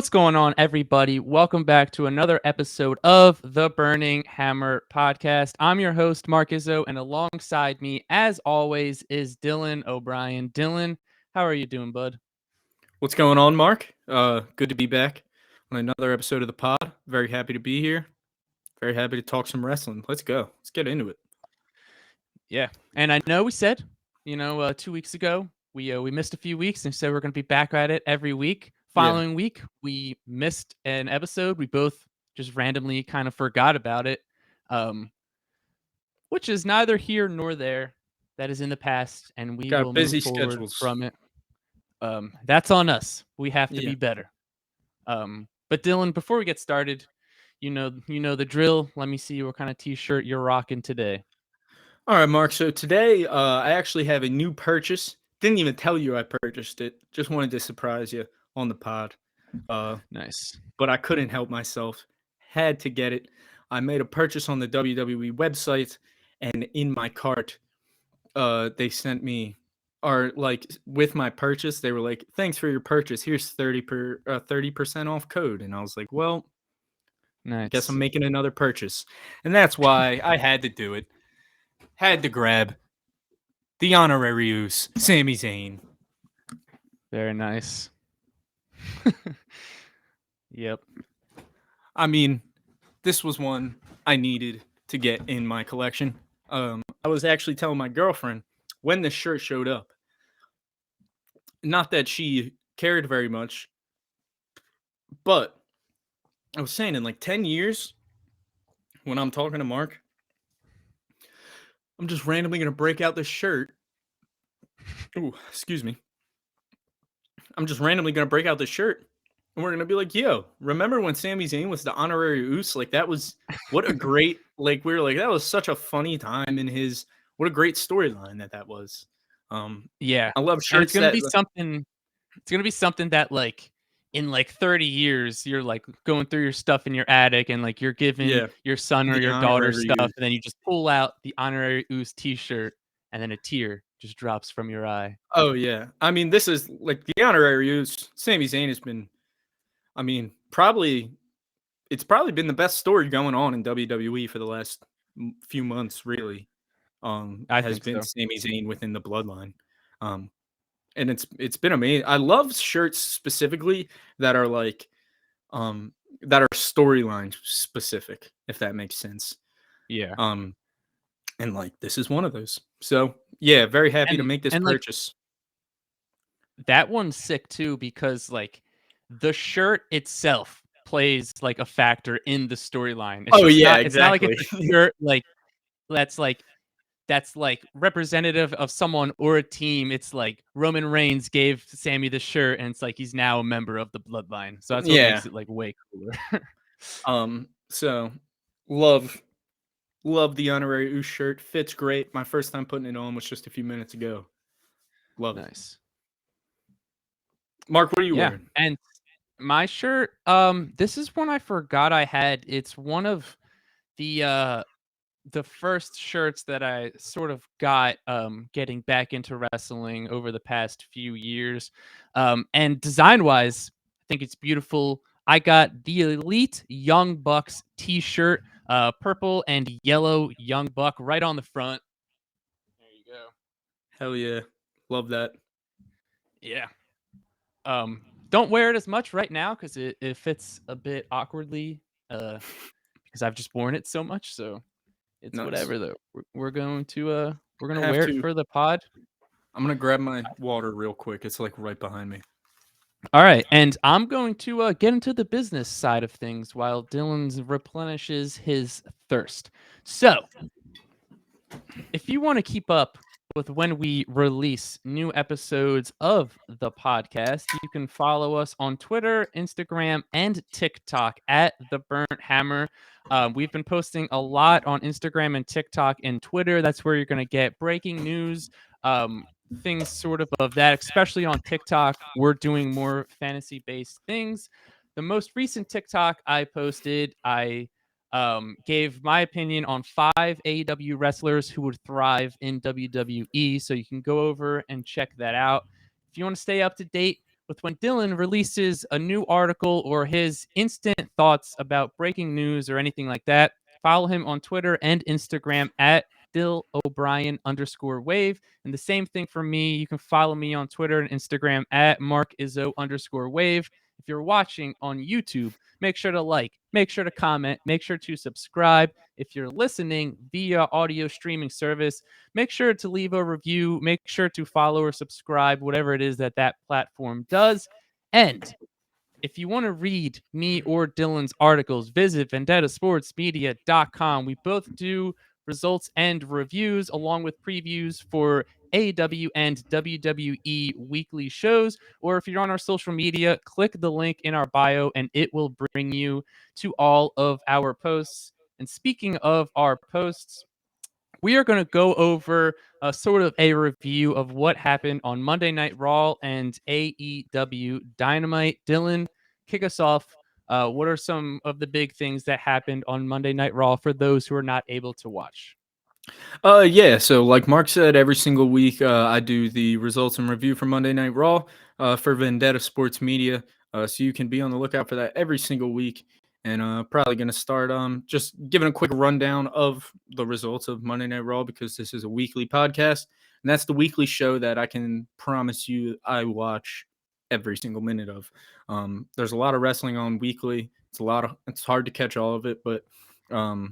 What's going on, everybody? Welcome back to another episode of the Burning Hammer podcast. I'm your host, Mark Izzo, and alongside me, as always, is Dillon O'Brien. Dillon, how are you doing, bud? What's going on, Mark? Good to be back on another episode of the pod. Very happy to be here. Very happy to talk some wrestling. Let's go. Let's get into it. Yeah, and I know we said, 2 weeks ago, we missed a few weeks and said we're going to be back at it every week. Following week, we missed an episode. We both just randomly kind of forgot about it, which is neither here nor there. That is in the past, and we Got will busy move forward schedules. from it. That's on us. We have to be better. But Dillon, before we get started, you know the drill. Let me see what kind of t-shirt you're rocking today. All right, Mark. So today, I actually have a new purchase. Didn't even tell you I purchased it. Just wanted to surprise you on the pod. Nice. But I couldn't help myself. Had to get it. I made a purchase on the WWE website, and in my cart, they sent me, or like with my purchase, they were like, "Thanks for your purchase. Here's 30% off code." And I was like, "Well, Nice. guess I'm making another purchase," and that's why I had to do it. Had to grab the honorary use, Sami Zayn. Very nice. Yep. I mean, this was one I needed to get in my collection. I was actually telling my girlfriend when this shirt showed up. Not that she cared very much, but I was saying in like 10 years, when I'm talking to Mark, I'm just randomly going to break out this shirt. Ooh, excuse me. I'm just randomly going to break out this shirt. And we're going to be like, yo, remember when Sami Zayn was the honorary Uce? Like, that was, what a great, like, we were like, that was such a funny time in his, what a great storyline that was. Yeah. I love shirts. And it's going to be something that, like, in like 30 years, you're like going through your stuff in your attic and like you're giving your son or your daughter stuff. And then you just pull out the honorary Uce t-shirt and then a tear just drops from your eye. Oh, yeah. I mean, this is like the honorary Uce. Sami Zayn has been, I mean, it's probably been the best story going on in WWE for the last few months, really. Has been Sami Zayn within the bloodline. And it's been amazing. I love shirts specifically that are like that are storyline specific, if that makes sense. Yeah. And like this is one of those. So yeah, very happy to make this purchase. Like, that one's sick too because like the shirt itself plays like a factor in the storyline. Exactly. It's not like it's a shirt like that's like representative of someone or a team. It's like Roman Reigns gave Sami the shirt and it's like he's now a member of the bloodline. So that's what makes it like way cooler. So love the honorary Uce shirt. Fits great. My first time putting it on was just a few minutes ago. Love it. Nice. Mark, what are you wearing? And my shirt, this is one I forgot I had. It's one of the first shirts that I sort of got getting back into wrestling over the past few years. And design-wise, I think it's beautiful. I got the Elite Young Bucks t-shirt, purple and yellow Young Buck right on the front. There you go. Hell yeah. Love that. Yeah. Don't wear it as much right now because it fits a bit awkwardly because I've just worn it so much. So it's whatever though. We're going to wear it for the pod. I'm gonna grab my water real quick. It's like right behind me. All right, and I'm going to get into the business side of things while Dillon replenishes his thirst. So, if you want to keep up with when we release new episodes of the podcast, you can follow us on Twitter, Instagram, and TikTok at The Burnt Hammer. We've been posting a lot on Instagram and TikTok and Twitter. That's where you're going to get breaking news, things sort of that, especially on TikTok. We're doing more fantasy-based things. The most recent TikTok I posted, I gave my opinion on 5 AEW wrestlers who would thrive in WWE. So you can go over and check that out. If you want to stay up to date with when Dillon releases a new article or his instant thoughts about breaking news or anything like that. Follow him on Twitter and Instagram at Dill O'Brien _wave. And the same thing for me. You can follow me on Twitter and Instagram at Mark Izzo _wave. If you're watching on YouTube, make sure to like, make sure to comment, make sure to subscribe. If you're listening via audio streaming service, make sure to leave a review, make sure to follow or subscribe, whatever it is that that platform does. And if you want to read me or Dillon's articles, visit vendettasportsmedia.com. We both do results and reviews along with previews for AEW and WWE weekly shows. Or if you're on our social media, click the link in our bio and it will bring you to all of our posts. And speaking of our posts, we are going to go over sort of a review of what happened on Monday Night Raw and AEW Dynamite. Dillon, kick us off. What are some of the big things that happened on Monday Night Raw for those who are not able to watch? Yeah, so like Mark said, every single week I do the results and review for Monday Night Raw for Vendetta Sports Media. So you can be on the lookout for that every single week. And probably going to start just giving a quick rundown of the results of Monday Night Raw because this is a weekly podcast. And that's the weekly show that I can promise you I watch every single minute of. There's a lot of wrestling on weekly. It's hard to catch all of it, but It's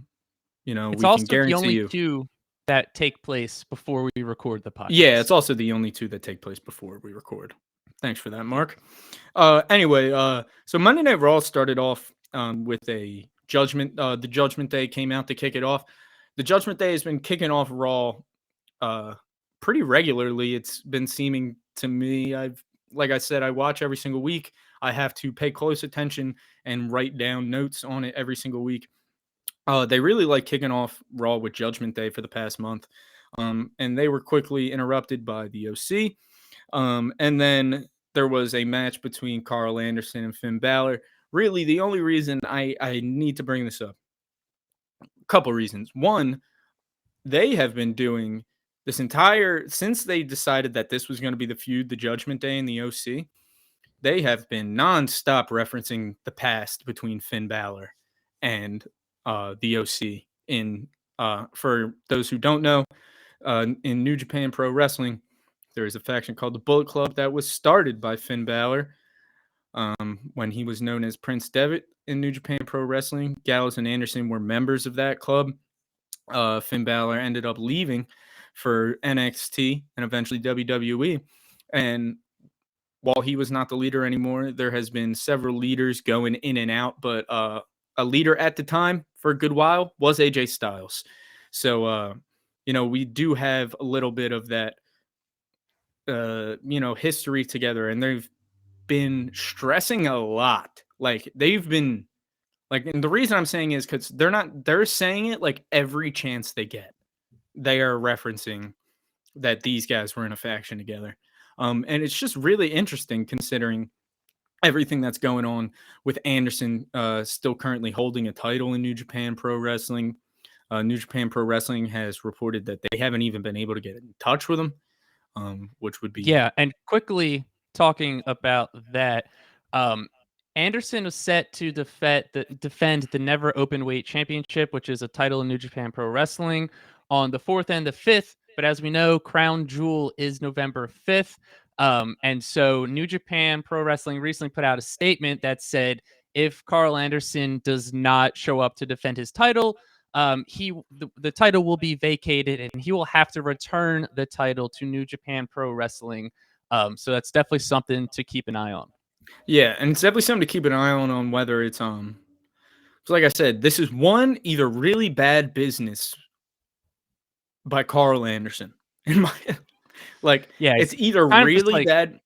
we can also the guarantee only you. two that take place before we record the podcast. Yeah, it's also the only two that take place before we record. Thanks for that, Mark. Anyway, so Monday Night Raw started off with a Judgment. The Judgment Day came out to kick it off. The Judgment Day has been kicking off Raw pretty regularly. It's been seeming to me, like I said, I watch every single week. I have to pay close attention and write down notes on it every single week. They really like kicking off Raw with Judgment Day for the past month. And they were quickly interrupted by the OC. And then there was a match between Carl Anderson and Finn Balor. Really, the only reason I need to bring this up, a couple reasons. One, they have been doing since they decided that this was going to be the feud, the Judgment Day and the OC, they have been nonstop referencing the past between Finn Balor and the OC. For those who don't know, in New Japan Pro Wrestling, there is a faction called the Bullet Club that was started by Finn Balor when he was known as Prince Devitt in New Japan Pro Wrestling. Gallows and Anderson were members of that club. Finn Balor ended up leaving for NXT and eventually WWE. And while he was not the leader anymore, there has been several leaders going in and out, but a leader at the time for a good while was AJ Styles. So, we do have a little bit of that, history together, and they've been stressing a lot. Like they've been and the reason I'm saying is because they're saying it like every chance they get. They are referencing that these guys were in a faction together. And it's just really interesting considering everything that's going on with Anderson still currently holding a title in New Japan Pro Wrestling. New Japan Pro Wrestling has reported that they haven't even been able to get in touch with him, which would be... Yeah, and quickly talking about that, Anderson was set to defend the Never Openweight Championship, which is a title in New Japan Pro Wrestling, on the 4th and the 5th. But as we know, Crown Jewel is November 5th. And so New Japan Pro Wrestling recently put out a statement that said if Carl Anderson does not show up to defend his title, the title will be vacated and he will have to return the title to New Japan Pro Wrestling. So that's definitely something to keep an eye on. Yeah, and it's definitely something to keep an eye on whether it's so like I said, this is either really bad business by Carl Anderson. In my Yeah, it's either kind of just really like bad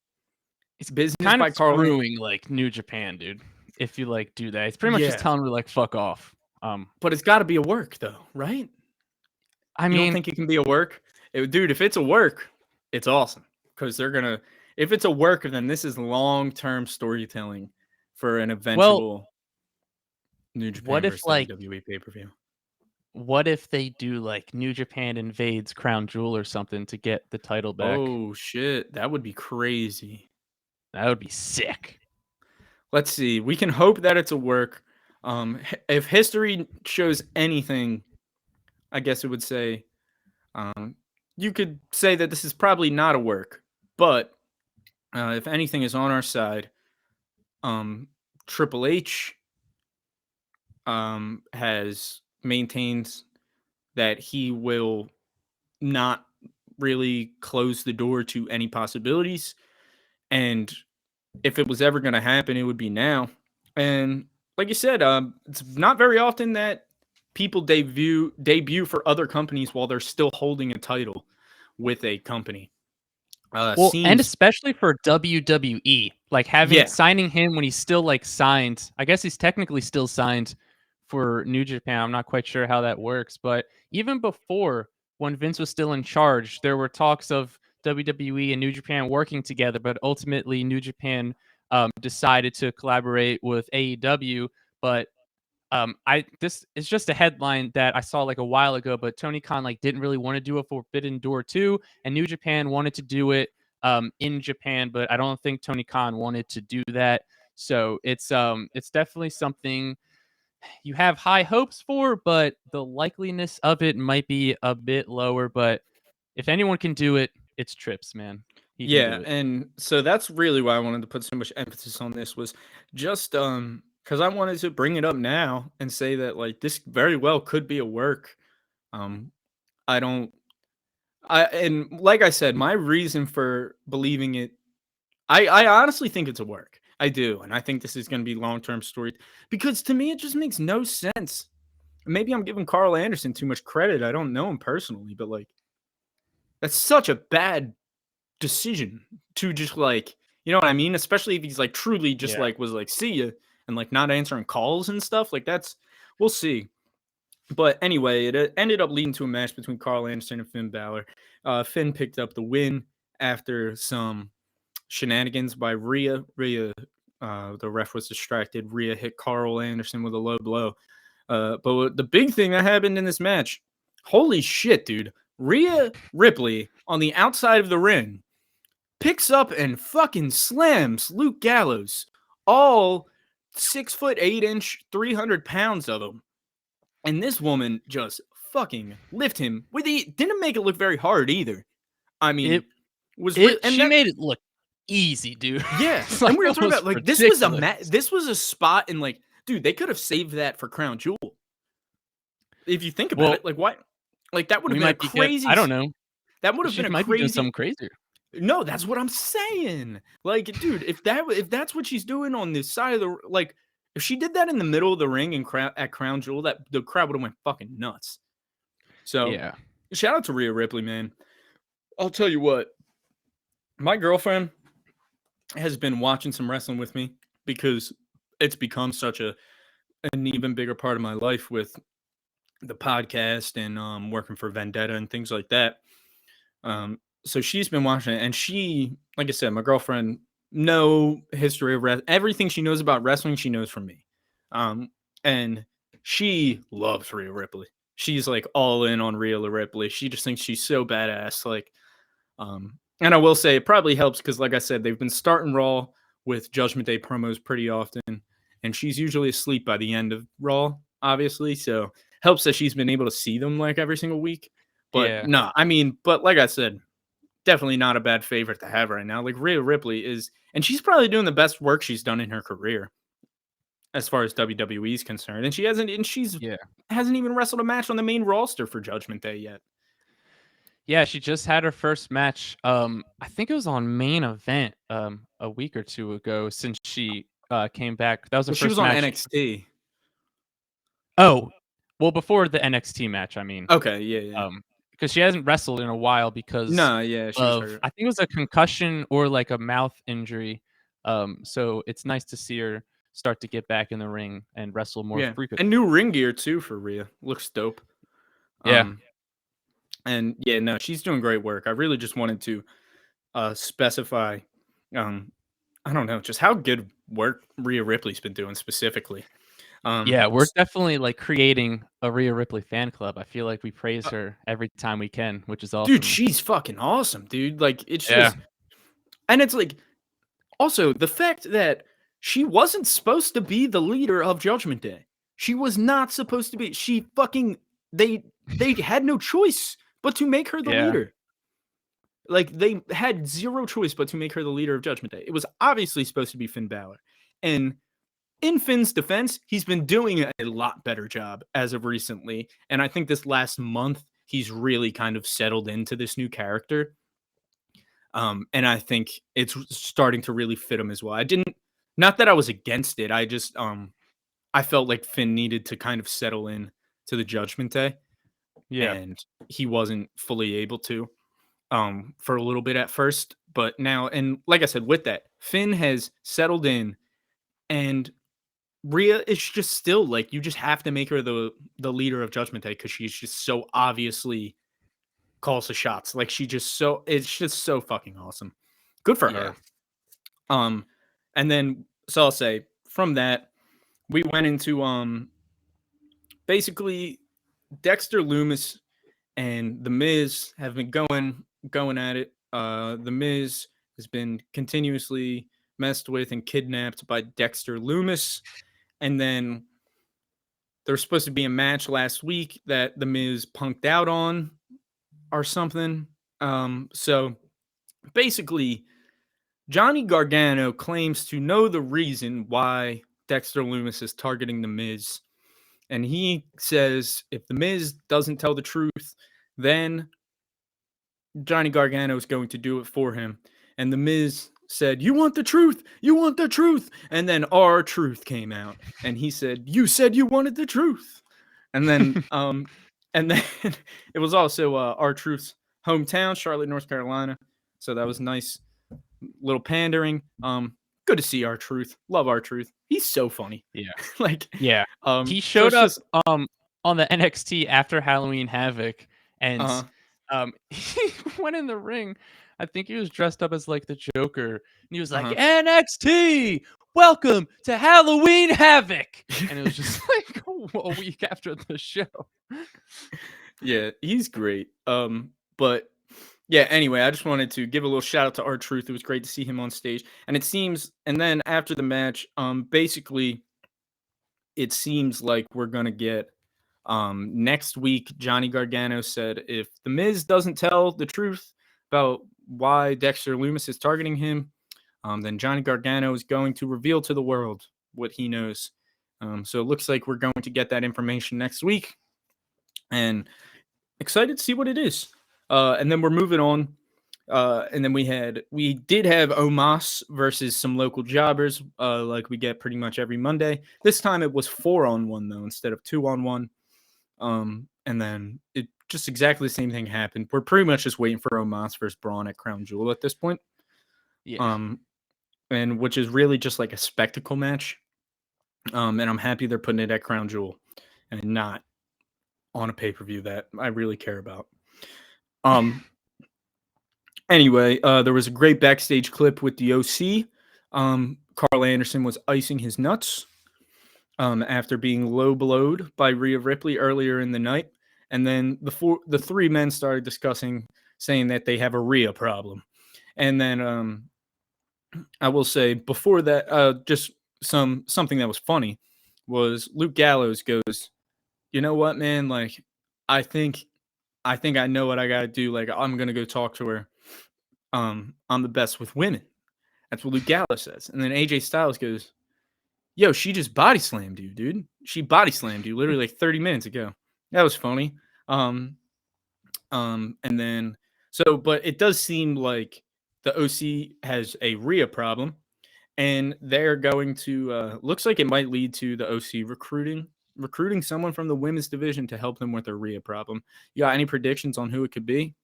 it's business kind by of Carl. screwing like New Japan, dude. If you do that, it's pretty much just Yeah. telling me like fuck off. But it's got to be a work though, right? I You don't mean, think it can be a work? Dude, if it's a work, it's awesome because if it's a work, then this is long-term storytelling for an eventual New what Japan if versus WWE pay-per-view. what if they do like New Japan invades Crown Jewel or something to get the title back? Oh shit, that would be crazy. That would be sick. Let's see. We can hope that it's a work. If history shows anything, I guess it would say you could say that this is probably not a work. But if anything is on our side, Triple H has maintained that he will not really close the door to any possibilities. And if it was ever going to happen, it would be now. And like you said, it's not very often that people debut for other companies while they're still holding a title with a company. Well, and especially for WWE, like signing him when he's still like signed. I guess he's technically still signed for New Japan. I'm not quite sure how that works, but even before, when Vince was still in charge, there were talks of WWE and New Japan working together, but ultimately New Japan decided to collaborate with AEW. But this is just a headline that I saw like a while ago, but Tony Khan like didn't really want to do a Forbidden Door 2, and New Japan wanted to do it in Japan, but I don't think Tony Khan wanted to do that. So it's definitely something you have high hopes for, but the likeliness of it might be a bit lower. But if anyone can do it, it's Trips, man. He can do it. And so that's really why I wanted to put so much emphasis on this, was just because I wanted to bring it up now and say that like this very well could be a work. And like I said, my reason for believing it, I honestly think it's a work. I do, and I think this is going to be long-term story, because to me it just makes no sense. Maybe I'm giving Carl Anderson too much credit. I don't know him personally, but like that's such a bad decision to just like, you know what I mean? Especially if he's like truly just like was like see ya and like not answering calls and stuff. Like that's, we'll see. But anyway, it ended up leading to a match between Carl Anderson and Finn Balor. Finn picked up the win after some shenanigans by Rhea. The ref was distracted. Rhea hit Carl Anderson with a low blow. But the big thing that happened in this match, holy shit, dude. Rhea Ripley on the outside of the ring picks up and fucking slams Luke Gallows, all 6'8", 300 pounds of him. And this woman just fucking lift him with didn't make it look very hard either. I mean, she made it look easy, dude. Yeah. And we were talking about like ridiculous. This was a spot in like, dude, they could have saved that for Crown Jewel. If you think about it, like why? Like that would have been a crazy. I don't know. That would have been a crazy. Something crazier. No, that's what I'm saying. Like, dude, if that's what she's doing on this side of the, like, if she did that in the middle of the ring and at Crown Jewel, that the crowd would have went fucking nuts. So yeah, shout out to Rhea Ripley, man. I'll tell you what, my girlfriend has been watching some wrestling with me because it's become such an even bigger part of my life with the podcast and working for Vendetta and things like that. So she's been watching it, and she, like I said, my girlfriend, no history of wrestling. Everything she knows about wrestling, she knows from me. And she loves Rhea Ripley. She's like all in on Rhea Ripley. She just thinks she's so badass. Like, and I will say it probably helps because, like I said, they've been starting Raw with Judgment Day promos pretty often, and she's usually asleep by the end of Raw, obviously. So helps that she's been able to see them like every single week. But no, I mean, but like I said, definitely not a bad favorite to have right now. Like Rhea Ripley is, and she's probably doing the best work she's done in her career as far as WWE is concerned. And she's hasn't even wrestled a match on the main roster for Judgment Day yet. Yeah, she just had her first match. I think it was on Main Event a week or two ago since she came back. That was her first match. She was on NXT. Oh, well, before the NXT match, I mean. Okay, yeah. Because she hasn't wrestled in a while because she was hurt. I think it was a concussion or like a mouth injury. So it's nice to see her start to get back in the ring and wrestle more frequently. And new ring gear too for Rhea. Looks dope. And yeah, no, she's doing great work. I really just wanted to specify, I don't know, just how good work Rhea Ripley's been doing specifically. Yeah, we're definitely like creating a Rhea Ripley fan club. I feel like we praise her every time we can, which is awesome. Dude, she's fucking awesome, dude. Like it's just, and it's like, Also, the fact that she wasn't supposed to be the leader of Judgment Day. She was not supposed to be. She fucking they had no choice but to make her the Yeah. leader. Like they had zero choice but to make her the leader of Judgment Day. It was obviously supposed to be Finn Balor. And in Finn's defense, he's been doing a lot better job as of recently. And I think this last month, he's really kind of settled into this new character. And I think it's starting to really fit him as well. Not that I was against it. I just, I felt like Finn needed to kind of settle in to the Judgment Day. Yeah. And he wasn't fully able to, for a little bit at first. But now, and like I said, with that, Finn has settled in, and Rhea is just still like, you just have to make her the leader of Judgment Day because she's just so obviously calls the shots. Like it's just so fucking awesome. Good for her. And then so I'll say from that, we went into basically Dexter Lumis and The Miz have been going at it. The Miz has been continuously messed with and kidnapped by Dexter Lumis. And then there was supposed to be a match last week that The Miz punked out on or something. So basically, Johnny Gargano claims to know the reason why Dexter Lumis is targeting The Miz. And he says if The Miz doesn't tell the truth, then Johnny Gargano is going to do it for him. And The Miz said, "You want the truth? You want the truth?" And then R-Truth came out, and he said, "You said you wanted the truth." And then, it was also R-Truth's hometown, Charlotte, North Carolina. So that was nice, little pandering. Good to see R-Truth. Love R-Truth. He's so funny. Yeah. Like, Yeah. He so showed it's up just, on the NXT after Halloween Havoc, and he went in the ring. I think he was dressed up as like the Joker, and he was like, "NXT, welcome to Halloween Havoc," and it was just like a week after the show. Yeah, he's great. But yeah, anyway, I just wanted to give a little shout out to R-Truth. It was great to see him on stage. And it seems, and then after the match, basically, it seems like we're gonna get next week. Johnny Gargano said if The Miz doesn't tell the truth about why Dexter Lumis is targeting him, then Johnny Gargano is going to reveal to the world what he knows. So it looks like we're going to get that information next week, and excited to see what it is. And then we're moving on. And then we did have Omos versus some local jobbers, like we get pretty much every Monday. This time it was 4-on-1 though, instead of 2-on-1. And then it just exactly the same thing happened. We're pretty much just waiting for Omos versus Braun at Crown Jewel at this point. Yeah. And which is really just like a spectacle match. And I'm happy they're putting it at Crown Jewel and not on a pay-per-view that I really care about. Anyway, there was a great backstage clip with the OC. Carl Anderson was icing his nuts after being low blowed by Rhea Ripley earlier in the night. And then the three men started discussing, saying that they have a Rhea problem. And then I will say before that, just something that was funny was Luke Gallows goes, "You know what, man? Like, I think I know what I gotta do. Like, I'm gonna go talk to her. I'm the best with women." That's what Luke Gallows says. And then AJ Styles goes, "Yo, she just body slammed you, dude. She body slammed you literally like 30 minutes ago." That was funny. And then but it does seem like the OC has a Rhea problem, and they're going to looks like it might lead to the OC recruiting someone from the women's division to help them with their Rhea problem. You got any predictions on who it could be?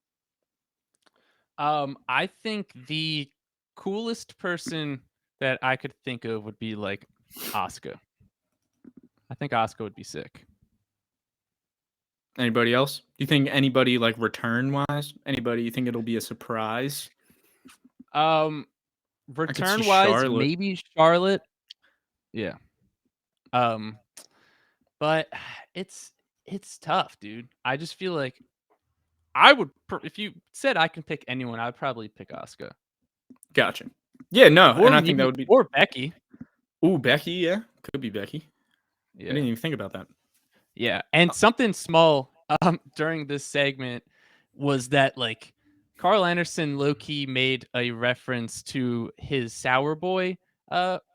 I think the coolest person that I could think of would be like Asuka. I think Asuka would be sick. Anybody else? Do you think anybody like return wise? Anybody you think it'll be a surprise? Return wise, Charlotte. maybe Charlotte. Yeah. But it's tough, dude. I just feel like I would if you said I can pick anyone, I'd probably pick Asuka. Gotcha. Yeah, no, Or and I think that maybe would be. or Becky. Ooh, Becky, yeah, could be Becky. I Yeah. didn't even think about that. Yeah, and something small during this segment was that like Carl Anderson low key made a reference to his sour boy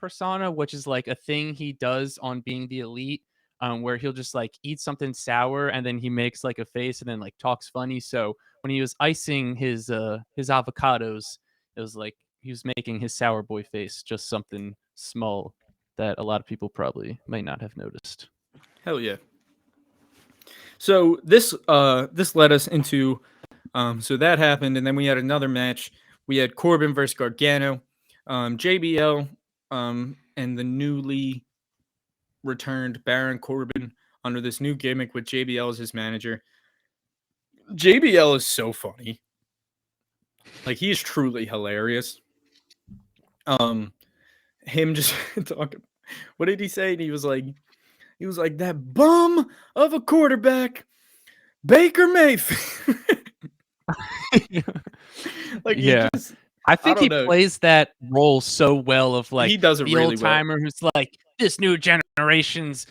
persona, which is like a thing he does on Being the Elite, where he'll just like eat something sour and then he makes like a face and then like talks funny. So when he was icing his avocados, it was like he was making his sour boy face, just something small that a lot of people probably might not have noticed. Hell yeah. So this led us into so that happened, and then we had another match. We had Corbin versus Gargano, JBL, and the newly returned Baron Corbin under this new gimmick with JBL as his manager. JBL is so funny. Like, he is truly hilarious. Him just talking. What did he say? He was like that bum of a quarterback, Baker Mayfield. Like, he Yeah. just, I I think don't he know. plays that role so well of He like does it the really old well. timer who's like, this new generation's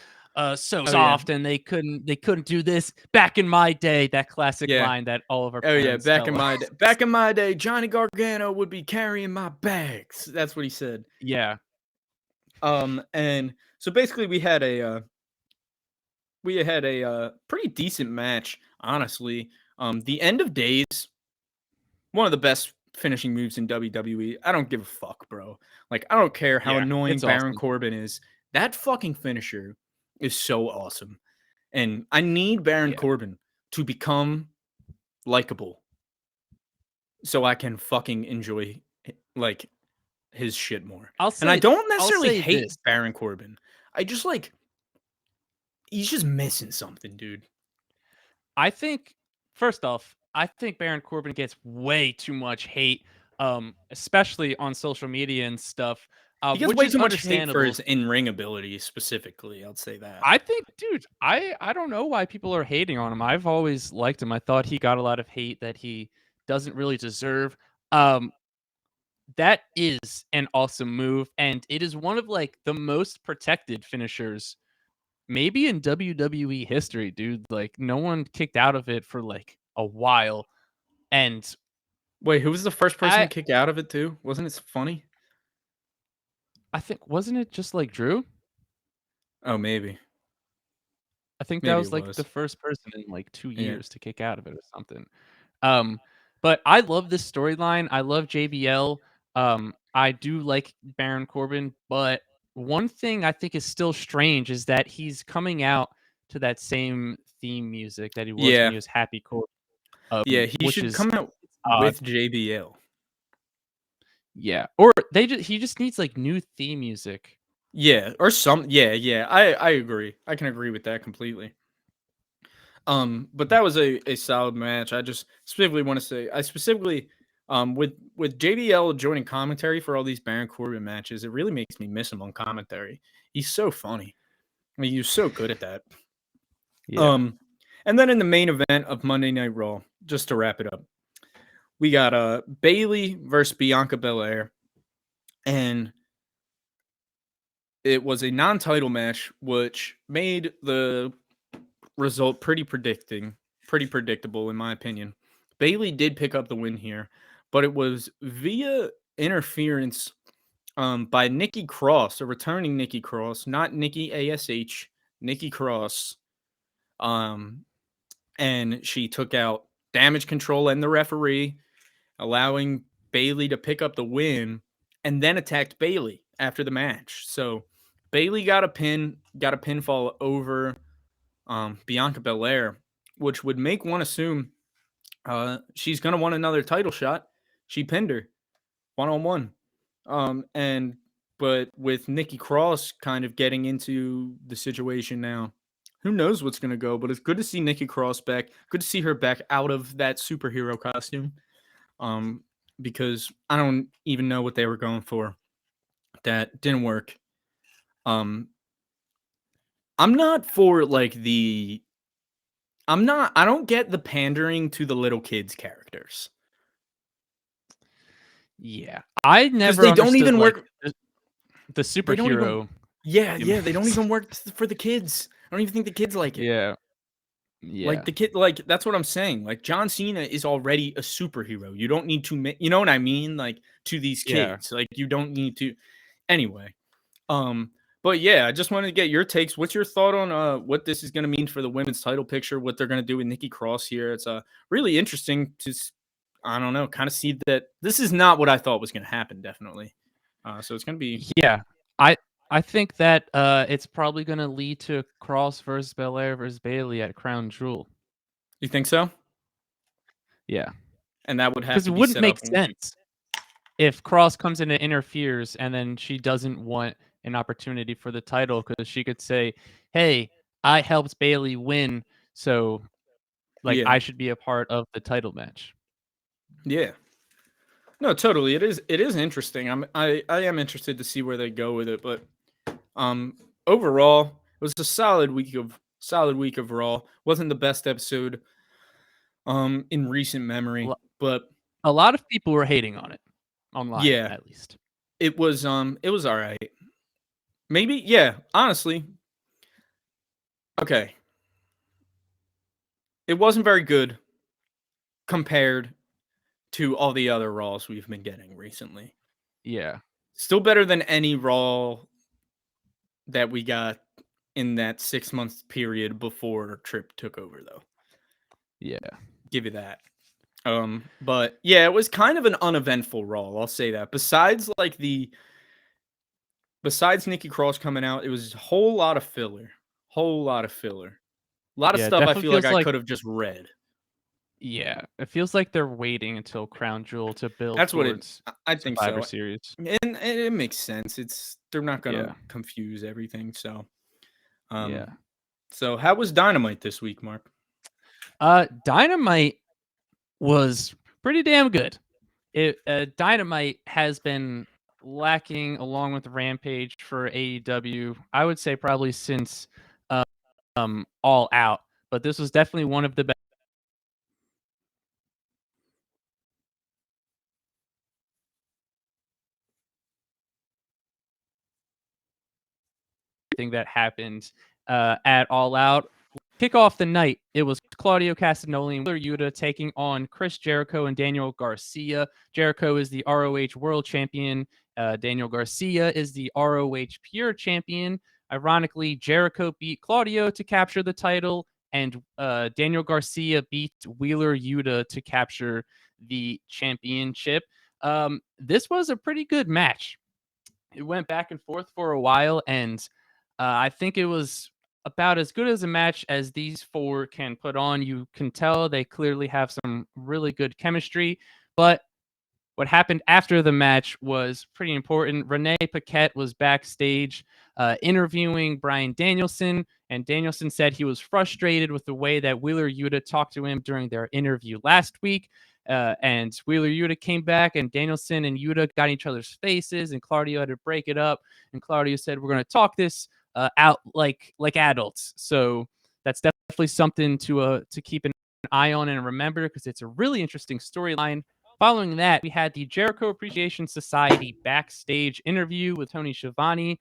so Oh yeah, soft and they couldn't do this back in my day. That classic yeah. line that all of our Oh yeah. parents tell us. Back in my day, Johnny Gargano would be carrying my bags. That's what he said. Yeah. And so basically we had a pretty decent match, honestly. The end of days, one of the best finishing moves in WWE. I don't give a fuck, bro. Like, I don't care how Yeah. annoying It's Baron awesome. Corbin is. That fucking finisher is so awesome. And I need Baron Yeah. Corbin to become likable so I can fucking enjoy like his shit more. I'll And I say don't I'll necessarily say hate this. Baron Corbin. I just like he's just missing something, dude. I think first off, I think Baron Corbin gets way too much hate, especially on social media and stuff, He gets which way is too much hate for understandable. his in-ring ability specifically, I'll say that. I think, dude, I don't know why people are hating on him. I've always liked him. I thought he got a lot of hate that he doesn't really deserve. Um, that is an awesome move, and it is one of like the most protected finishers maybe in WWE history, dude. Like no one kicked out of it for like a while, and Wait, who was the first person to I kick out of it too? Wasn't it funny? I think wasn't it just like Drew? Oh, maybe. I think that Maybe was it like the was. first person in like 2 Yeah. years to kick out of it or something. Um, but I love this storyline. I love JBL. I do like Baron Corbin, but one thing I think is still strange is that he's coming out to that same theme music that he was when Yeah. he was Happy Corbin, Yeah, he which should is come out it's odd. with JBL. Yeah, or he just needs like new theme music. Yeah, or some yeah. I agree. I can agree with that completely. But that was a solid match. I just specifically want to say I specifically with JBL joining commentary for all these Baron Corbin matches, it really makes me miss him on commentary. He's so funny. I mean, he was so good at that. Yeah. Um, and then in the main event of Monday Night Raw, just to wrap it up, we got Bailey versus Bianca Belair, and it was a non-title match, which made the result pretty predictable in my opinion. Bailey did pick up the win here, but it was via interference by Nikki Cross, a returning Nikki Cross, not Nikki ASH, Nikki Cross. Um, and she took out Damage Control and the referee, allowing Bailey to pick up the win, and then attacked Bailey after the match. So Bailey got a pinfall over Bianca Belair, which would make one assume she's gonna want another title shot. She pinned her 1-on-1. And but with Nikki Cross kind of getting into the situation now, who knows what's gonna go? But it's good to see Nikki Cross back. Good to see her back out of that superhero costume. Um, because I don't even know what they were going for. That didn't work. Um, I'm not for like the. I'm not. I don't get the pandering to the little kids characters. Yeah. I because never they don't understood, even like, work. the They don't even. superhero Yeah, they don't gimmicks. even work for the kids. I don't even think the kids like it. Yeah. Like Yeah. the kid, like that's what I'm saying. Like John Cena is already a superhero. You don't need to, you know what I mean? Like to these Yeah. kids, like you don't need to. Anyway, um, but yeah, I just wanted to get your takes. What's your thought on what this is going to mean for the women's title picture? What they're going to do with Nikki Cross here? It's really interesting to, I don't know, kind of see that this is not what I thought was going to happen. Definitely. So it's going to be. Yeah. I I think that, it's probably gonna lead to Cross versus Belair versus Bayley at Crown Jewel. You think so? Yeah. And that would have Because to it be wouldn't set up. make sense if Cross comes in and interferes, and then she doesn't want an opportunity for the title because she could say, "Hey, I helped Bayley win, so, like, Yeah. I should be a part of the title match." Yeah. No, totally. It is interesting. I am interested to see where they go with it, but um overall, it was a solid week of Raw. Wasn't the best episode in recent memory, Lo but A lot of people were hating on it, online, yeah, at least. it was all right. Maybe yeah, honestly. Okay. It wasn't very good compared to all the other Raws we've been getting recently. Yeah. Still better than any Raw that we got in that 6 month period before Tripp took over, though. Yeah. Give you that. But yeah, it was kind of an uneventful Raw. I'll say that. Besides Nikki Cross coming out, it was a whole lot of filler. Whole lot of filler. A lot of Yeah, it stuff I definitely feel like feels I like could have just read. yeah, it feels like they're waiting until Crown Jewel to build That's what it. towards I think Survivor so, Series. and it makes sense. They're not gonna Yeah. confuse everything. So, Yeah. how was Dynamite this week, Mark? Dynamite was pretty damn good. Dynamite has been lacking along with Rampage for AEW, I would say probably since, All Out, but this was definitely one of the best thing that happened, at All Out. Kick off the night, it was Claudio Castagnoli and Wheeler Yuta taking on Chris Jericho and Daniel Garcia. Jericho is the ROH World Champion. Daniel Garcia is the ROH Pure Champion. Ironically, Jericho beat Claudio to capture the title, and Daniel Garcia beat Wheeler Yuta to capture the championship. This was a pretty good match. It went back and forth for a while, and I think it was about as good as a match as these four can put on. You can tell they clearly have some really good chemistry, but what happened after the match was pretty important. Renee Paquette was backstage interviewing Bryan Danielson, and Danielson said he was frustrated with the way that Wheeler Yuta talked to him during their interview last week. And Wheeler Yuta came back, and Danielson and Yuta got in each other's faces, and Claudio had to break it up. And Claudio said, "We're going to talk this out like adults." So that's definitely something to keep an eye on and remember because it's a really interesting storyline. Following that, we had the Jericho Appreciation Society backstage interview with Tony Schiavone.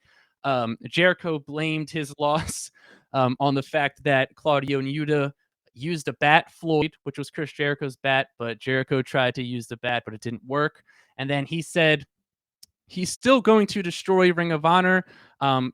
Jericho blamed his loss on the fact that Claudio and Yuta used a bat, Floyd, which was Chris Jericho's bat, but Jericho tried to use the bat, but it didn't work. And then he said he's still going to destroy Ring of Honor.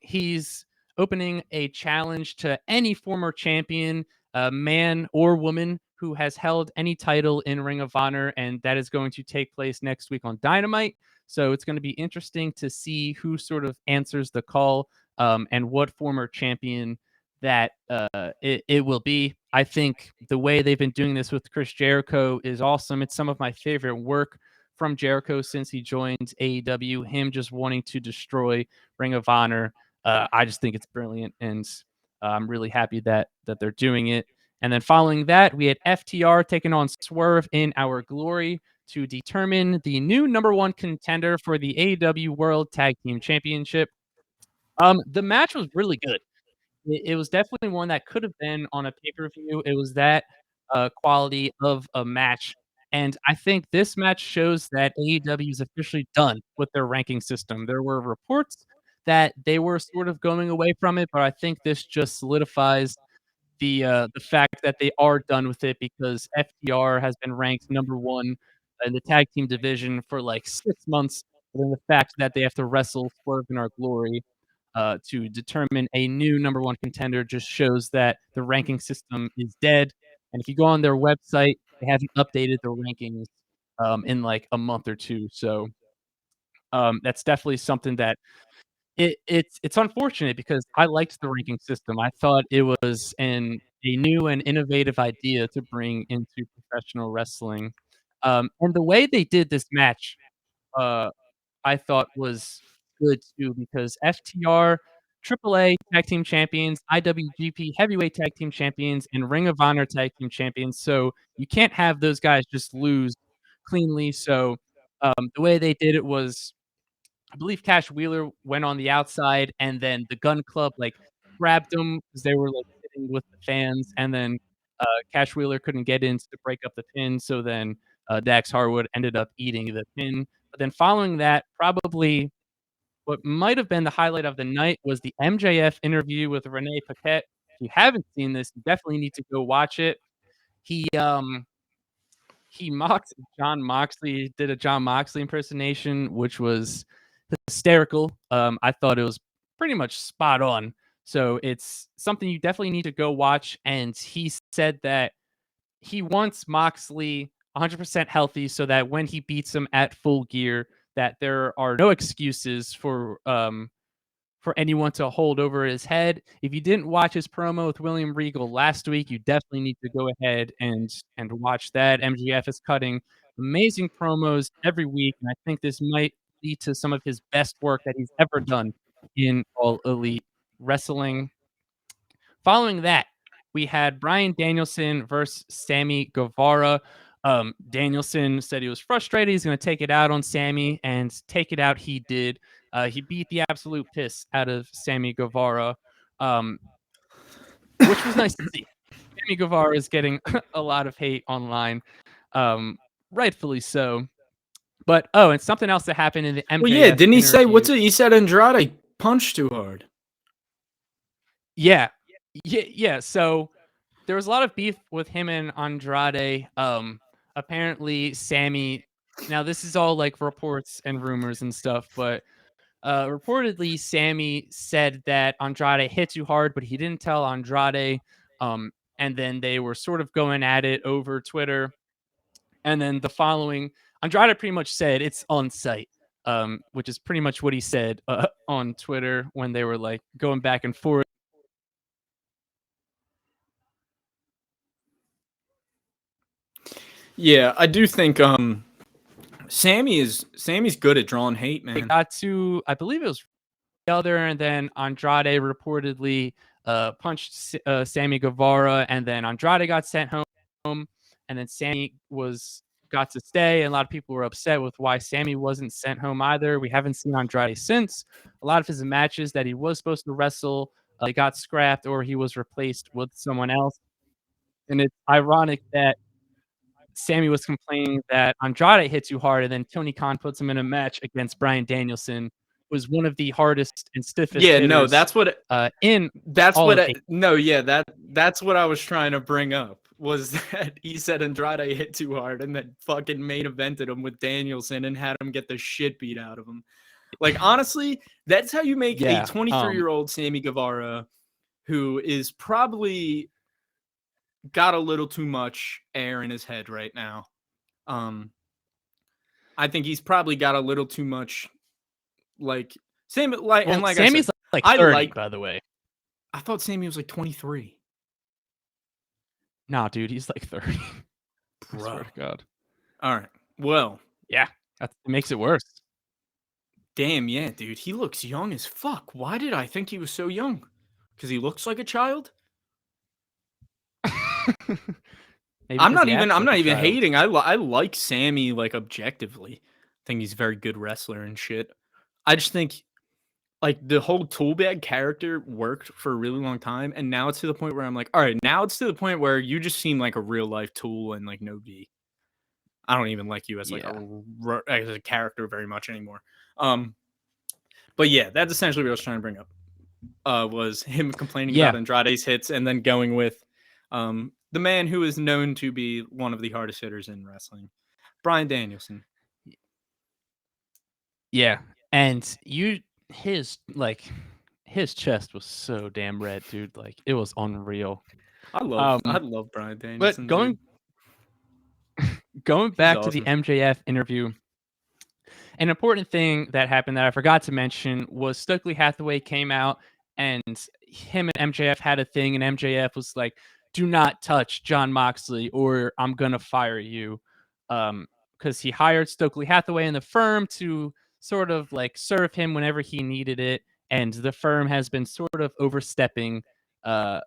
He's opening a challenge to any former champion, man or woman, who has held any title in Ring of Honor, and that is going to take place next week on Dynamite. So it's going to be interesting to see who sort of answers the call and what former champion that it will be. I think the way they've been doing this with Chris Jericho is awesome. It's some of my favorite work from Jericho since he joined AEW. Him just wanting to destroy Ring of Honor. I just think it's brilliant, and I'm really happy that they're doing it. And then following that, we had FTR taking on Swerve in Our Glory to determine the new number one contender for the AEW World Tag Team Championship. The match was really good. It was definitely one that could have been on a pay per view. It was that quality of a match. And I think this match shows that AEW is officially done with their ranking system. There were reports that they were sort of going away from it, but I think this just solidifies the fact that they are done with it because FTR has been ranked number 1 in the tag team division for, like, 6 months, and then the fact that they have to wrestle Swerve in Our Glory, to determine a new number 1 contender just shows that the ranking system is dead, and if you go on their website, they haven't updated the rankings, in, like, a month or 2, so, that's definitely something that it's unfortunate because I liked the ranking system. I thought it was a new and innovative idea to bring into professional wrestling. And the way they did this match, uh, I thought was good too because FTR, AAA Tag Team Champions, IWGP Heavyweight Tag Team Champions, and Ring of Honor Tag Team Champions, so you can't have those guys just lose cleanly, so, the way they did it was I believe Cash Wheeler went on the outside, and then the Gun Club, like, grabbed him because they were, like, sitting with the fans, and then, Cash Wheeler couldn't get in to break up the pin, so then, Dax Harwood ended up eating the pin. But then following that, probably what might have been the highlight of the night was the MJF interview with Renee Paquette. If you haven't seen this, you definitely need to go watch it. He, um he mocked Jon Moxley, did a Jon Moxley impersonation, which was hysterical. I thought it was pretty much spot on. So it's something you definitely need to go watch. And he said that he wants Moxley 100% healthy so that when he beats him at Full Gear, that there are no excuses for anyone to hold over his head. If you didn't watch his promo with William Regal last week, you definitely need to go ahead and watch that. MGF is cutting amazing promos every week, and I think this might lead to some of his best work that he's ever done in All Elite Wrestling. Following that, we had Bryan Danielson versus Sammy Guevara. Danielson said he was frustrated. He's going to take it out on Sammy, and take it out he did. He beat the absolute piss out of Sammy Guevara, which was nice to see. Sammy Guevara is getting a lot of hate online, rightfully so. But and something else that happened in the MJF Well, yeah, didn't he say interview. he said Andrade punched too hard. Yeah, yeah. So there was a lot of beef with him and Andrade. Apparently Sammy. Now this is all like reports and rumors and stuff, but reportedly Sammy said that Andrade hit too hard, but he didn't tell Andrade. And then they were sort of going at it over Twitter. And then the following, Andrade pretty much said it's on site, which is pretty much what he said on Twitter when they were like going back and forth. Yeah, I do think Sammy's good at drawing hate, They man. got to, I believe it was the other, and then Andrade reportedly punched Sammy Guevara, and then Andrade got sent home, and then Sammy got to stay, and a lot of people were upset with why Sammy wasn't sent home either. We haven't seen Andrade since. A lot of his matches that he was supposed to wrestle, they got scrapped or he was replaced with someone else. And it's ironic that Sammy was complaining that Andrade hit too hard, and then Tony Khan puts him in a match against Bryan Danielson, who was one of the hardest and stiffest Yeah, no, hitters that's what all of that's what I was trying to bring up, was that he said Andrade hit too hard and then fucking main evented him with Danielson and had him get the shit beat out of him. Like, honestly, that's how you make Yeah, a 23-year-old Sammy Guevara, who is probably got a little too much air in his head right now. I think he's probably got a little too much, like, same, like, well, and like Sammy's I said, like 30, by the way. I thought Sammy was like 23. Nah, dude, he's like 30. I Bro. swear to God. All right. Well, Yeah, it makes it worse. damn, yeah, dude. He looks young as fuck. Why did I think he was so young? Because he looks like a child? Maybe I'm 'cause not he even acts I'm like not a even child. hating. I like Sammy, like, objectively. I think he's a very good wrestler and shit. I just think, like, the whole tool bag character worked for a really long time, and now it's to the point where I'm like, all right, now it's to the point where you just seem like a real life tool and like no D. I don't even like you as like Yeah. as a character very much anymore. But yeah, that's essentially what I was trying to bring up. Was him complaining Yeah. about Andrade's hits and then going with the man who is known to be one of the hardest hitters in wrestling, Bryan Danielson. Yeah. And his his chest was so damn red, dude. Like it was unreal. I Um love Bryan but Danielson, going dude. going He's back to the awesome. MJF interview, an important thing that happened that I forgot to mention was Stokely Hathaway came out and him and MJF had a thing, and MJF was like, "Do not touch John Moxley, or I'm gonna fire you," because he hired Stokely Hathaway in the firm to sort of like serve him whenever he needed it, and the firm has been sort of overstepping uh,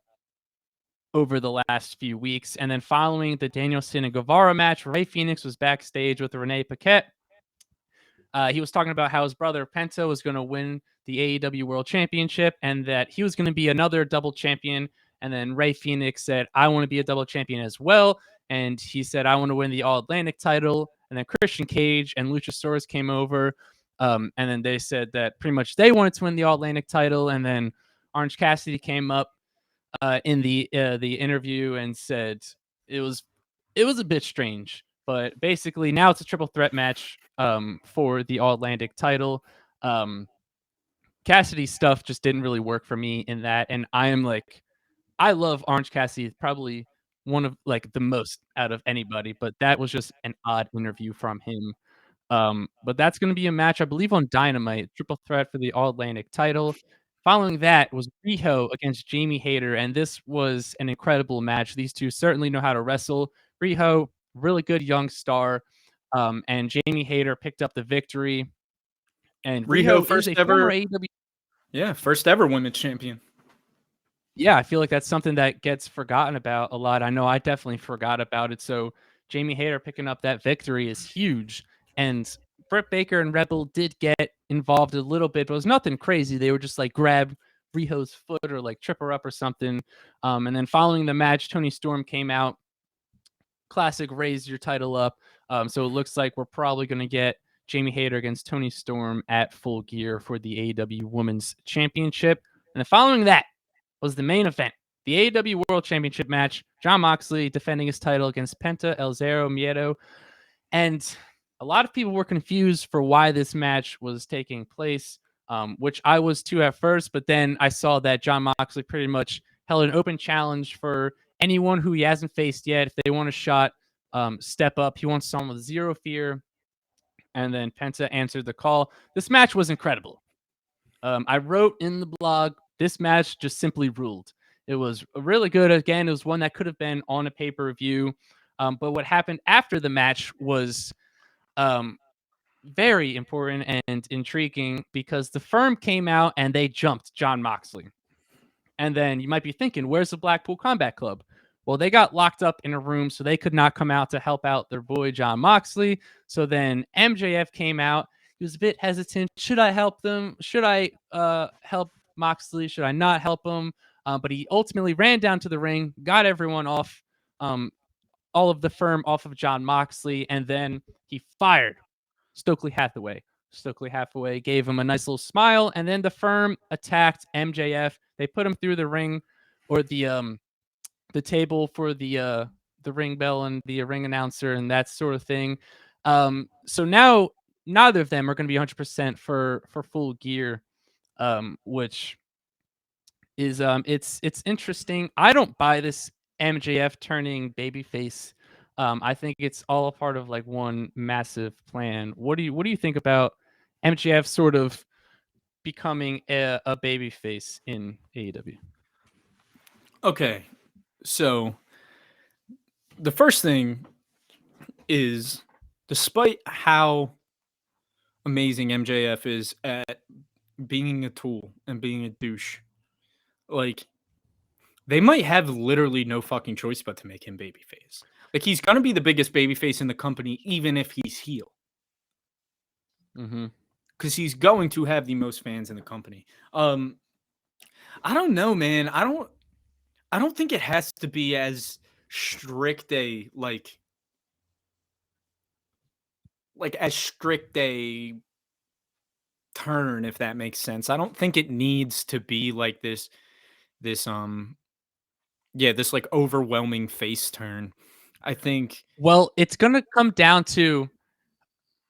over the last few weeks. And then following the Danielson and Guevara match, Rey Fenix was backstage with Renee Paquette. He was talking about how his brother Penta was going to win the AEW World Championship and that he was going to be another double champion. And then Rey Fenix said, "I want to be a double champion as well." And he said, "I want to win the All Atlantic title." And then Christian Cage and Luchasaurus came over. And then they said that pretty much they wanted to win the All Atlantic title. And then Orange Cassidy came up in the interview and said it was it was a bit strange, but basically now it's a triple threat match for the All Atlantic title. Um, Cassidy's stuff just didn't really work for me in that, and I love Orange Cassidy, probably one of like the most out of anybody, but that was just an odd interview from him. But that's going to be a match, I believe, on Dynamite, triple threat for the All Atlantic title. Following that was Riho against Jamie Hayter, and this was an incredible match. These two certainly know how to wrestle. Riho, really good young star, and Jamie Hayter picked up the victory. And Riho Riho is first a former ever, AEW. first ever women's champion. Yeah, I feel like that's something that gets forgotten about a lot. I know I definitely forgot about it. So Jamie Hayter picking up that victory is huge. And Britt Baker and Rebel did get involved a little bit, but it was nothing crazy. They were just like grab Riho's foot or like trip her up or something. And then following the match, Tony Storm came out. Classic raise your title up. So it looks like we're probably going to get Jamie Hayter against Tony Storm at Full Gear for the AEW Women's Championship. And then following that, was the main event. The AEW World Championship match, Jon Moxley defending his title against Penta El Zero Miedo. And a lot of people were confused for why this match was taking place, which I was too at first. But then I saw that Jon Moxley pretty much held an open challenge for anyone who he hasn't faced yet. If they want a shot, step up. He wants someone with zero fear. And then Penta answered the call. This match was incredible. I wrote in the blog, this match just simply ruled. It was really good. Again, it was one that could have been on a pay-per-view. But what happened after the match was very important and intriguing because the firm came out and they jumped Jon Moxley. And then you might be thinking, where's the Blackpool Combat Club? Well, they got locked up in a room, so they could not come out to help out their boy Jon Moxley. So then MJF came out. He was a bit hesitant. Should I help them? Should I help Moxley? Should I not help him? But he ultimately ran down to the ring, got everyone off, all of the firm off of Jon Moxley, and then he fired Stokely Hathaway. Stokely Hathaway gave him a nice little smile, and then the firm attacked MJF. They put him through the ring or the table for the ring bell and the ring announcer and that sort of thing. So now neither of them are going to be 100% for Full Gear, which is it's interesting. I don't buy this MJF turning babyface. I think it's all a part of like one massive plan. What do you think about MJF sort of becoming a babyface in AEW? Okay, so the first thing is, despite how amazing MJF is at being a tool and being a douche, like they might have literally no fucking choice but to make him babyface. Like he's gonna be the biggest babyface in the company, even if he's heel, Mm-hmm. because he's going to have the most fans in the company. I don't know, man. I don't think it has to be as strict a like like as strict a turn, if that makes sense. I don't think it needs to be like this this like overwhelming face turn. I think Well, it's gonna come down to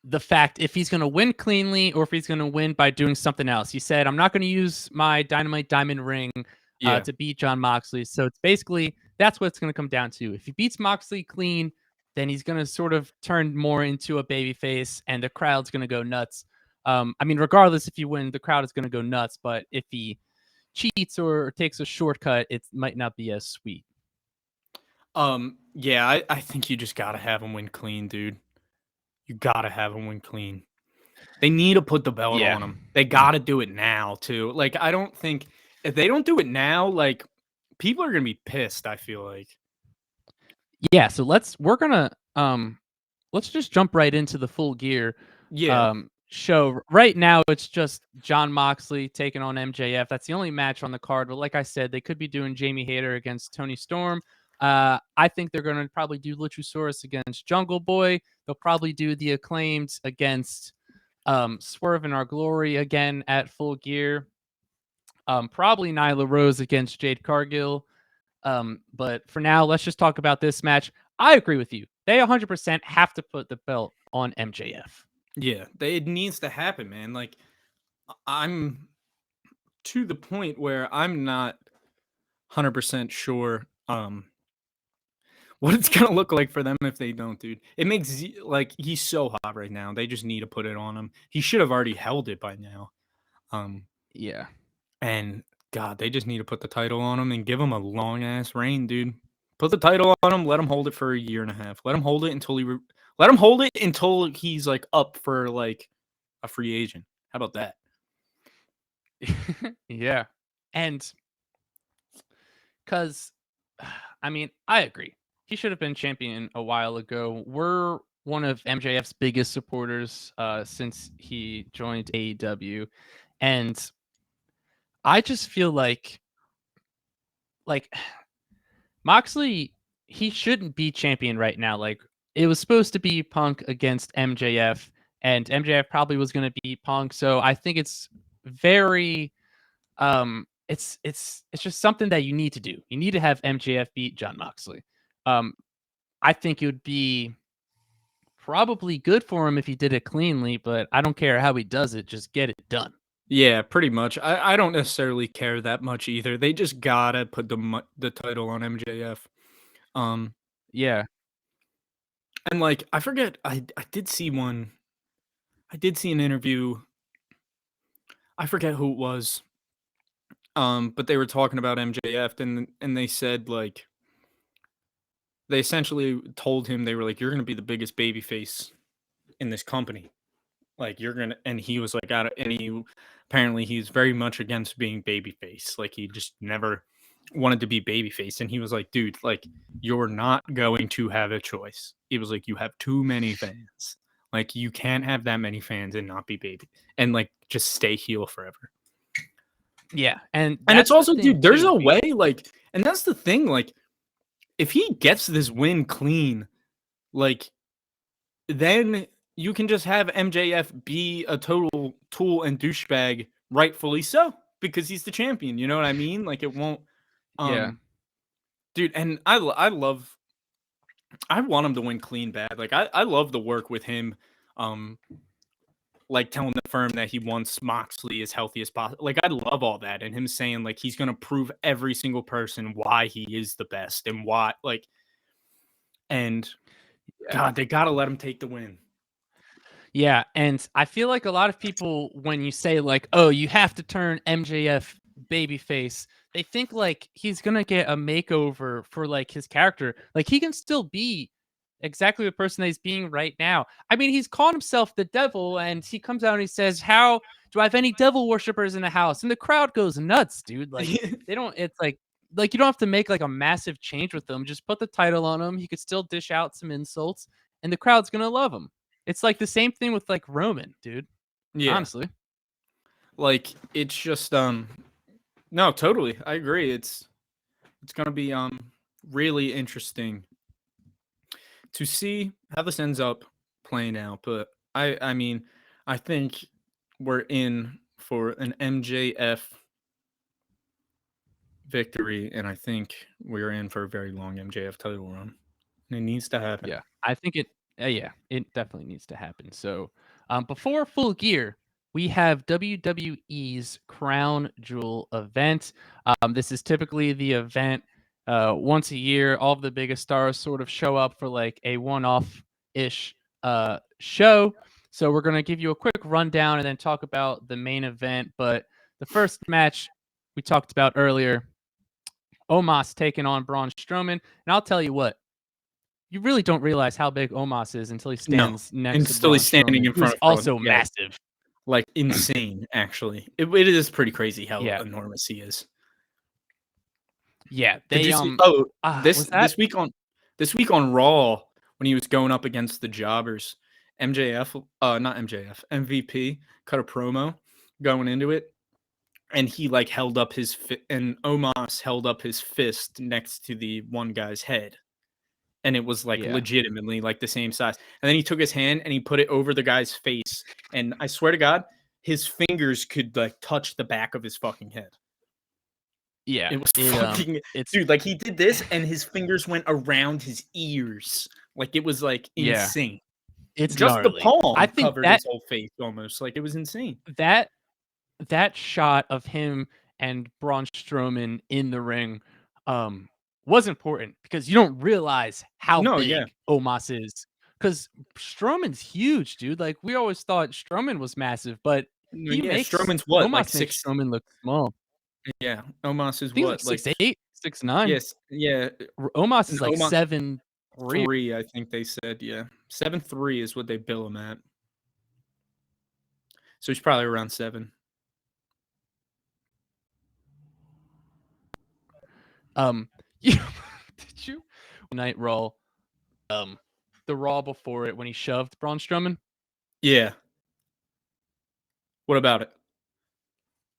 the fact if he's going to win cleanly or if he's going to win by doing something else. He said, I'm not going to use my Dynamite Diamond ring yeah. to beat John Moxley. So it's basically that's what it's going to come down to. If he beats Moxley clean, then he's going to sort of turn more into a babyface and the crowd's going to go nuts. I mean, regardless if you win, the crowd is going to go nuts. But if he cheats or takes a shortcut, it might not be as sweet. Yeah, I think you just gotta have him win clean, dude. You gotta have him win clean. They need to put the belt Yeah. on him. They gotta do it now too. Like I don't think if they don't do it now, like people are gonna be pissed. I feel like. Yeah, so let's just jump right into the Full Gear Yeah, show. Right now it's just John Moxley taking on MJF. That's the only match on the card, but like I said, they could be doing Jamie Hayter against Tony Storm. I think they're going to probably do Luchasaurus against Jungle Boy. They'll probably do the Acclaimed against Swerve in Our Glory again at Full Gear. Probably Nyla Rose against Jade Cargill. But for now, let's just talk about this match. I agree with you. They 100% have to put the belt on MJF. yeah. It needs to happen, man. Like I'm to the point where I'm not 100% sure what it's gonna look like for them if they don't, dude. It makes like he's so hot right now. They just need to put it on him. He should have already held it by now. Um, Yeah. and God, they just need to put the title on him and give him a long ass reign, dude. Put the title on him. Let him hold it for a year and a half. Let him hold it until let him hold it until he's like up for like a free agent. How about that? Yeah. And because, I mean, I agree. He should have been champion a while ago. We're one of MJF's biggest supporters since he joined AEW. And I just feel like Moxley, he shouldn't be champion right now. Like it was supposed to be Punk against MJF, and MJF probably was going to beat Punk. So I think it's very, it's just something that you need to do. You need to have MJF beat John Moxley. Um, I think it would be probably good for him if he did it cleanly, but I don't care how he does it. Just get it done. Yeah, pretty much. I don't necessarily care that much either. They just gotta put the title on MJF. Um, Yeah. and like I forget, I did see one. I did see an interview. I forget who it was. But they were talking about MJF and they said like they essentially told him they were like, "You're gonna be the biggest babyface in this company." Like you're gonna, and he was like, and he apparently he's very much against being babyface. Like he just never wanted to be babyface, and he was like, dude, like you're not going to have a choice. He was like, you have too many fans. Like you can't have that many fans and not be baby, and like just stay heel forever. Yeah. And And it's that's the also, thing, dude, there's too. a way, like, and that's the thing, like, if he gets this win clean, like then you can just have MJF be a total tool and douchebag, rightfully so, because he's the champion. You know what I mean? Like it won't, Yeah. dude. And I love, I want him to win clean bad. Like I love the work with him, um, like telling the firm that he wants Moxley as healthy as possible. Like I love all that, and him saying like he's gonna prove every single person why he is the best and why, like, and Yeah. God, they gotta let him take the win. Yeah, and I feel like a lot of people, when you say like, "Oh, you have to turn MJF babyface," they think like he's gonna get a makeover for like his character. Like he can still be exactly the person that he's being right now. I mean, he's called himself the devil, and he comes out and he says, "How do I have any devil worshippers in the house?" And the crowd goes nuts, dude. Like they don't. It's like you don't have to make like a massive change with them. Just put the title on him. He could still dish out some insults, and the crowd's gonna love him. It's like the same thing with like Roman, dude. Yeah, Honestly. like it's just no, totally. I agree. It's gonna be really interesting to see how this ends up playing out. But I mean, I think we're in for an MJF victory, and I think we're in for a very long MJF title run. It needs to happen. Yeah, I think it definitely needs to happen. So, before Full Gear, we have WWE's Crown Jewel event. This is typically the event once a year. All of the biggest stars sort of show up for like a one-off ish show. So we're gonna give you a quick rundown and then talk about the main event. But the first match we talked about earlier, Omos taking on Braun Strowman, and I'll tell you what, you really don't realize how big Omos is until he No, stands next and to still he's Braun standing Strowman, in who's front of Braun. also Yeah, massive. like insane. Actually, it is pretty crazy how Yeah. enormous he is. Yeah, Did they you see? was that This week on Raw when he was going up against the Jobbers, not MJF, MVP cut a promo going into it, and he like held up his and Omos held up his fist next to the one guy's head, and it was like yeah. legitimately like the same size. And then he took his hand and he put it over the guy's face, and I swear to God, his fingers could like touch the back of his fucking head. Yeah, It was fucking it's dude, like he did this and his fingers went around his ears. Like it was like yeah, insane. it's Just the gnarly. I palm think covered that his whole face almost. Like it was insane. that that shot of him and Braun Strowman in the ring was important because you don't realize how No, yeah. big Omos is. Because Strowman's huge, dude. Like we always thought Strowman was massive, but No, yeah, Strowman's what? Like Omos makes 6. Strowman look small. Yeah. Omos is I think like what? Like 6'8", 6'9". yes, yeah. Omos And is like Omos 7'3". 3, I think they said, yeah. 7'3" is what they bill him at. So he's probably around 7. You did you Night Raw, the Raw before it when he shoved Braun Strowman? Yeah. What about it?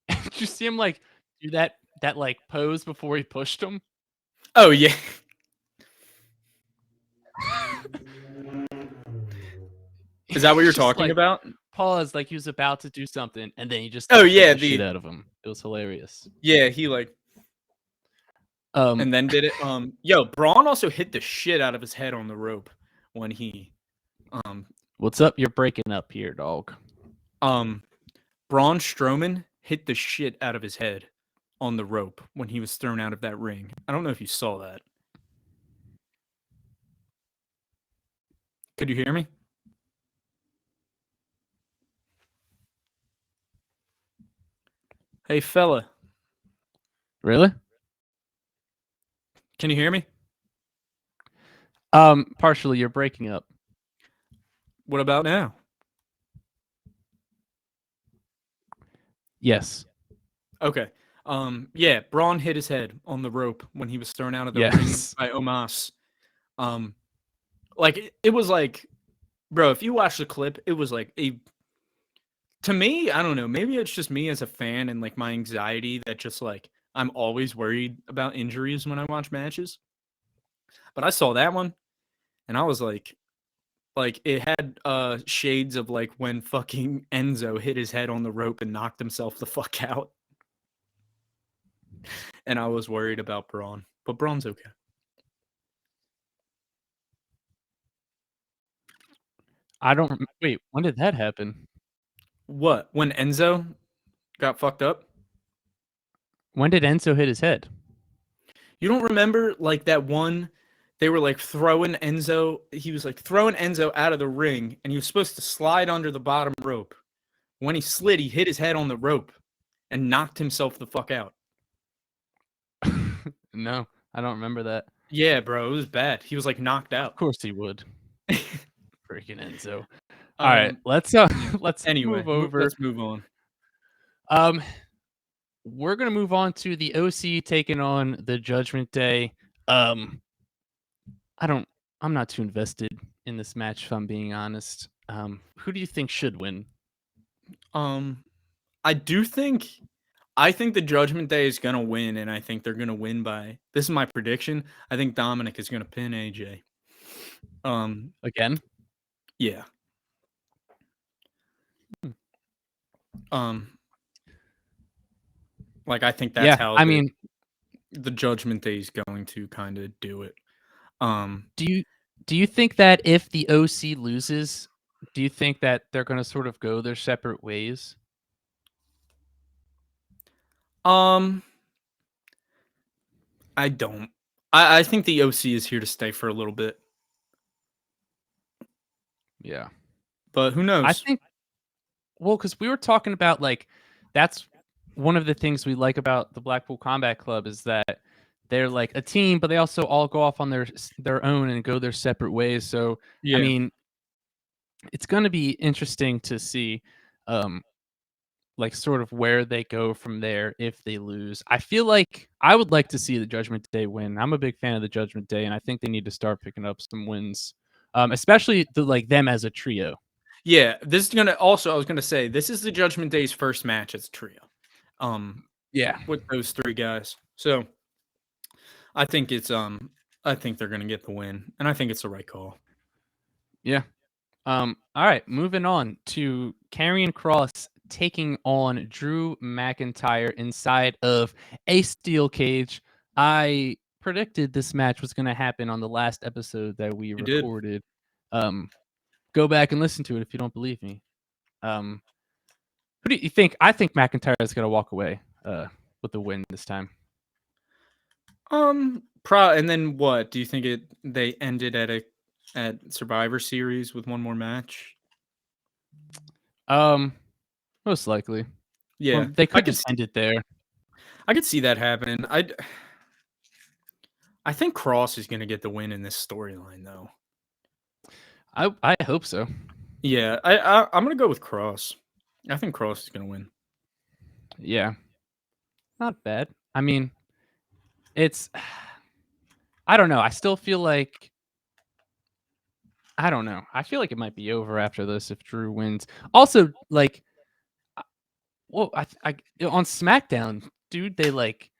Did you see him like do that like pose before he pushed him? Oh yeah. Is that what you're Just talking like about? pause like he was about to do something, and then he just Oh like, beat yeah, the shit out of him. It was hilarious. he like Um, and then did it. Yo, Braun also hit the shit out of his head on the rope when he what's up? You're breaking up here, dog. Braun Strowman hit the shit out of his head on the rope when he was thrown out of that ring. I don't know if you saw that. Could you hear me? Hey fella, Really? can you hear me? Partially. You're breaking up. What about now? Yes. Okay. Yeah, Braun hit his head on the rope when he was thrown out of the ring Yes. by Omos. Like it was like, bro, if you watch the clip, it was like to me, I don't know, maybe it's just me as a fan and like my anxiety that just like I'm always worried about injuries when I watch matches. But I saw that one and I was like it had shades of like when fucking Enzo hit his head on the rope and knocked himself the fuck out. And I was worried about Braun, but Braun's okay. I don't wait. When did that happen? What? When Enzo got fucked up? When did Enzo hit his head? You don't remember like that one? They were like throwing Enzo. He was like throwing Enzo out of the ring, and he was supposed to slide under the bottom rope. When he slid, he hit his head on the rope and knocked himself the fuck out. No, I don't remember that. Yeah, bro, it was bad. He was like knocked out. Of course he would. Freaking Enzo. All right, let's Anyway, move over. let's move on. We're gonna move on to the OC taking on the Judgment Day. I'm not too invested in this match, if I'm being honest. Who do you think should win? I think the Judgment Day is gonna win, and I think they're gonna win by. This is my prediction. I think Dominic is gonna pin AJ. Again? Yeah. Like, I think that's Yeah, how I mean, the Judgment Day is going to kind of do it. do you think that if the OC loses, do you think that they're gonna sort of go their separate ways? Um, I don't. I think the OC is here to stay for a little bit, Yeah. but who I knows? think well, because we were talking about, like, that's one of the things we like about the Blackpool Combat Club is that they're like a team, but they also all go off on their own and go their separate ways. So, I Yeah. mean, it's gonna be interesting to see, um, like, sort of where they go from there if they lose. I feel like I would like to see the Judgment Day win. I'm a big fan of the Judgment Day, and I think they need to start picking up some wins, especially like, them as a trio. Yeah, this is gonna also I was gonna say this is the Judgment Day's first match as a trio. Um, Yeah. with those three guys. So I think it's I think they're gonna get the win, and I think it's the right call. Yeah. All right, moving on to Karrion Kross taking on Drew McIntyre inside of a steel cage. I predicted this match was going to happen on the last episode that we You did. recorded. Um, go back and listen to it if you don't believe me. Um, who do you think? I think McIntyre is going to walk away with the win this time. And then what? Do you think they ended at Survivor Series with one more match? Um, most likely. Yeah, Or they could just end it there. I could see that happening. I think Cross is gonna get the win in this storyline, though. I hope so. Yeah, I'm gonna go with Cross. I think Cross is gonna win. Yeah, not bad. I mean, it's I don't know. I still feel like I don't know. I feel like it might be over after this if Drew wins. Also, like, well, on SmackDown, dude, they like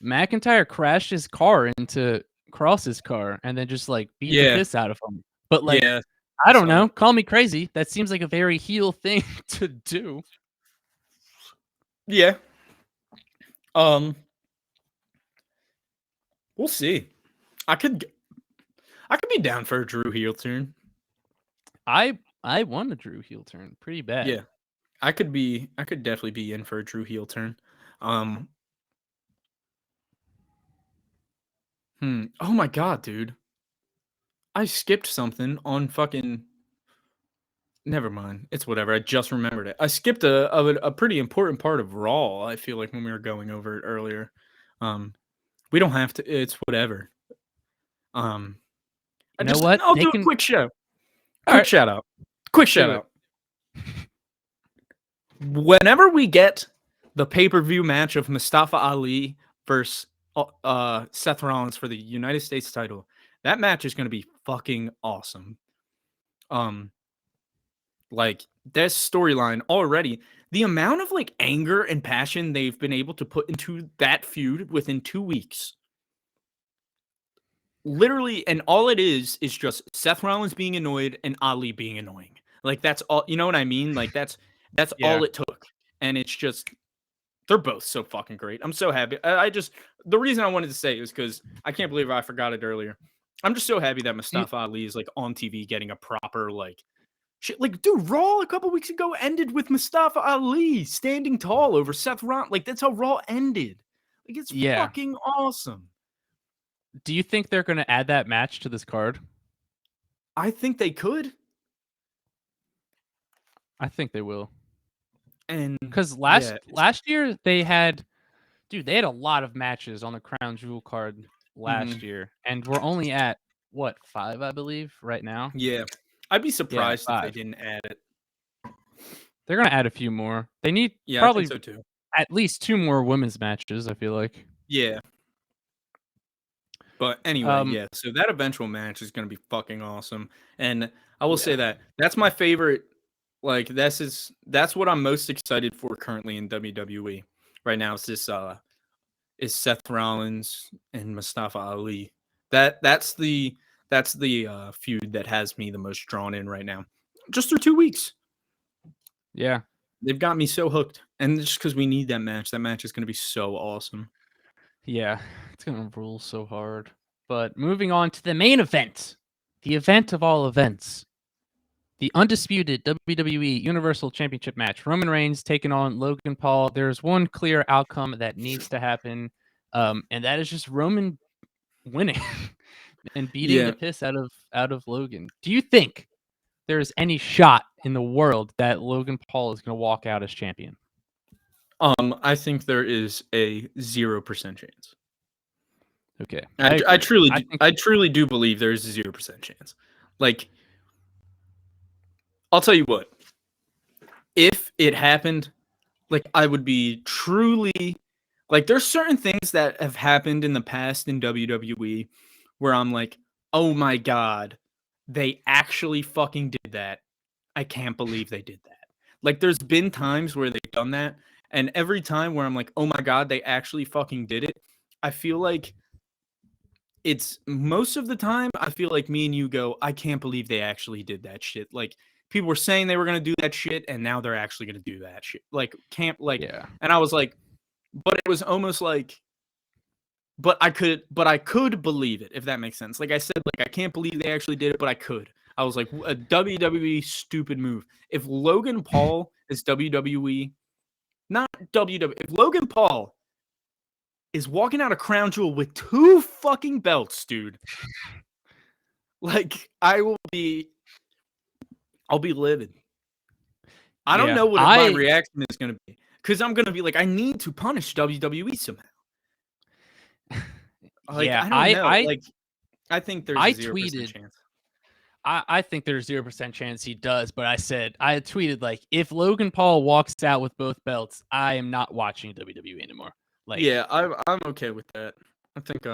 McIntyre crashed his car into Cross's car and then just like beat the Yeah, piss out of him. But like, yeah, I I don't saw know. that. Call me crazy. That seems like a very heel thing to do. Yeah. Um, we'll see. I could be down for a Drew heel turn. I won a Drew heel turn pretty bad. Yeah, I could definitely be in for a Drew heel turn. Um, Oh my god, dude. I skipped something on fucking. Never mind. It's whatever. I just remembered it. I skipped a pretty important part of Raw. I feel like when we were going over it earlier. Um, we don't have to. It's whatever. Um, You know what? I'll They do a can. quick show. All Quick right, shout out. Quick shout do it. out. Whenever we get the pay-per-view match of Mustafa Ali versus Seth Rollins for the United States title, that match is going to be fucking awesome. Like this storyline already, the amount of like anger and passion they've been able to put into that feud within 2 weeks. Literally, and all it is just Seth Rollins being annoyed and Ali being annoying. Like that's all, you know what I mean? Like that's Yeah. all it took. And it's just they're both so fucking great. I'm so happy. I just the reason I wanted to say is because I can't believe I forgot it earlier. I'm just so happy that You, Mustafa Ali is like on TV getting a proper like shit. Like, dude, Raw a couple weeks ago ended with Mustafa Ali standing tall over Seth Rollins. Like that's how Raw ended. Like it's yeah. fucking awesome. Do you think they're going to add that match to this card? I think they could. I think they will. And Because yeah, last year they had, dude, they had a lot of matches on the Crown Jewel card last mhm, year, and we're only at what 5, I believe, right now. yeah. I'd be Yeah, surprised if they 5. didn't add it. They're gonna add a few more. They need Yeah, I think probably so too. at least 2 more women's matches. I feel like. Yeah. But anyway, Um, yeah. So that eventual match is going to be fucking awesome. And I will yeah, say that that's my favorite. Like that's what I'm most excited for currently in WWE right now. Is this is Seth Rollins and Mustafa Ali. That's the feud that has me the most drawn in right now. Just through 2 weeks. yeah. They've got me so hooked. And just because we need that match is going to be so awesome. Yeah, it's gonna rule so hard. But moving on to the main event, the event of all events, the undisputed WWE Universal Championship match. Roman Reigns taking on Logan Paul. There's one clear outcome that needs to happen, and that is just Roman winning and beating Yeah. the piss out of Logan. Do you think there's any shot in the world that Logan Paul is going to walk out as champion? I think there is a 0% chance. Okay, I truly do, think I truly do believe there is a 0% chance. Like, I'll tell you what. If it happened, like, I would be truly like, there's certain things that have happened in the past in WWE where I'm like, "Oh my god, they actually fucking did that. I can't believe they did that." Like, there's been times where they've done that, and every time where I'm like, "Oh my god, they actually fucking did it." I feel like it's most of the time, I feel like me and you go, "I can't believe they actually did that shit." Like, people were saying they were gonna do that shit, and now they're actually gonna do that shit. Like, can't like, yeah, and I was like, but it was almost like, but I could believe it, if that makes sense. Like I said, like, I can't believe they actually did it, but I could. I was like, a WWE stupid move. If Logan Paul is WWE, not WWE, if Logan Paul is walking out of Crown Jewel with 2 fucking belts, dude, like, I'll be livid. I don't yeah. know what my reaction is gonna be, because I'm gonna be like, I need to punish WWE somehow. Like, Yeah, I don't know. Like, I think there's I a 0% tweeted. chance. I think there's 0% chance he does, but I tweeted like, if Logan Paul walks out with both belts, I am not watching WWE anymore. Like, Yeah, I'm okay with that. I think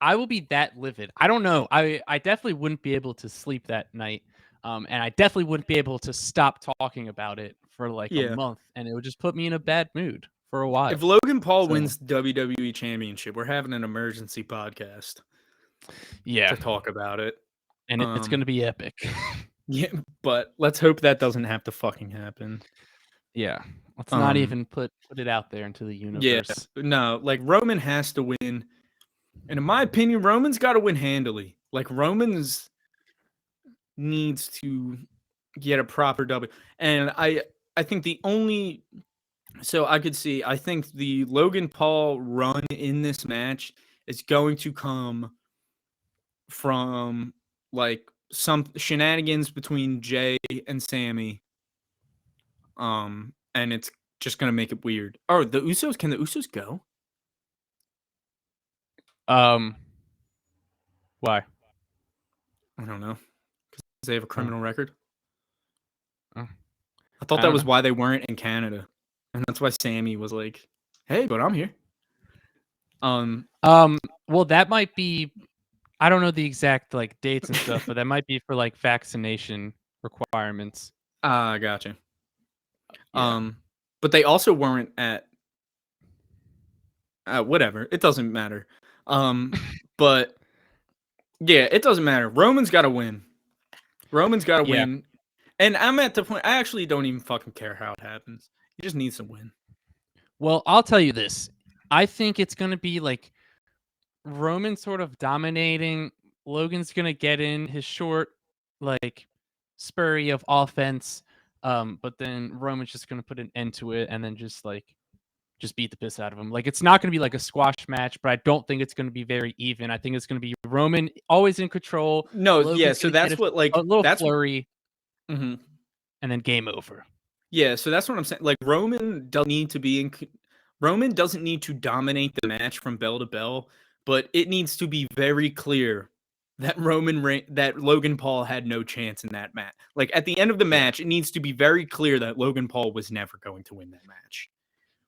I will be that livid. I don't know. I definitely wouldn't be able to sleep that night. And I definitely wouldn't be able to stop talking about it for like a yeah. month, and it would just put me in a bad mood for a while. If Logan Paul So, wins WWE Championship, we're having an emergency podcast yeah, to talk about it. and it's going to be epic. Yeah, but let's hope that doesn't have to fucking happen. Yeah. Let's not even put it out there into the Yeah, universe. no, like, Roman has to win, and in my opinion, Roman's got to win handily. Like, Roman's needs to get a proper W, and I think the only so I could see, I think the Logan Paul run in this match is going to come from, like, some shenanigans between Jay and Sammy. And it's just gonna make it weird. Oh, the Usos, can the Usos go? Why? I don't know. Because they have a Oh, criminal record. oh, I thought I that don't was know. why they weren't in Canada. And that's why Sammy was like, "Hey, but I'm here." Well, that might be. I don't know the exact like dates and stuff, but that might be for like vaccination requirements. Gotcha. Yeah. But they also weren't at whatever. It doesn't matter. But yeah, it doesn't matter. Roman's got to win. Roman's got to Yeah. win. And I'm at the point, I actually don't even fucking care how it happens. He just needs to win. Well, I'll tell you this. I think it's going to be like Roman sort of dominating. Logan's going to get in his short, like, spurry of offense. But then Roman's just going to put an end to it and then just beat the piss out of him. Like, it's not going to be like a squash match, but I don't think it's going to be very even. I think it's going to be Roman always in control. No, yeah, Logan's so going to get that's what, like, a little that's flurry mhm. and then game over. Yeah, so that's what I'm saying. Like, Roman doesn't need to dominate the match from bell to bell, but it needs to be very clear that that Logan Paul had no chance in that match. Like, at the end of the Yeah. match, it needs to be very clear that Logan Paul was never going to win that match.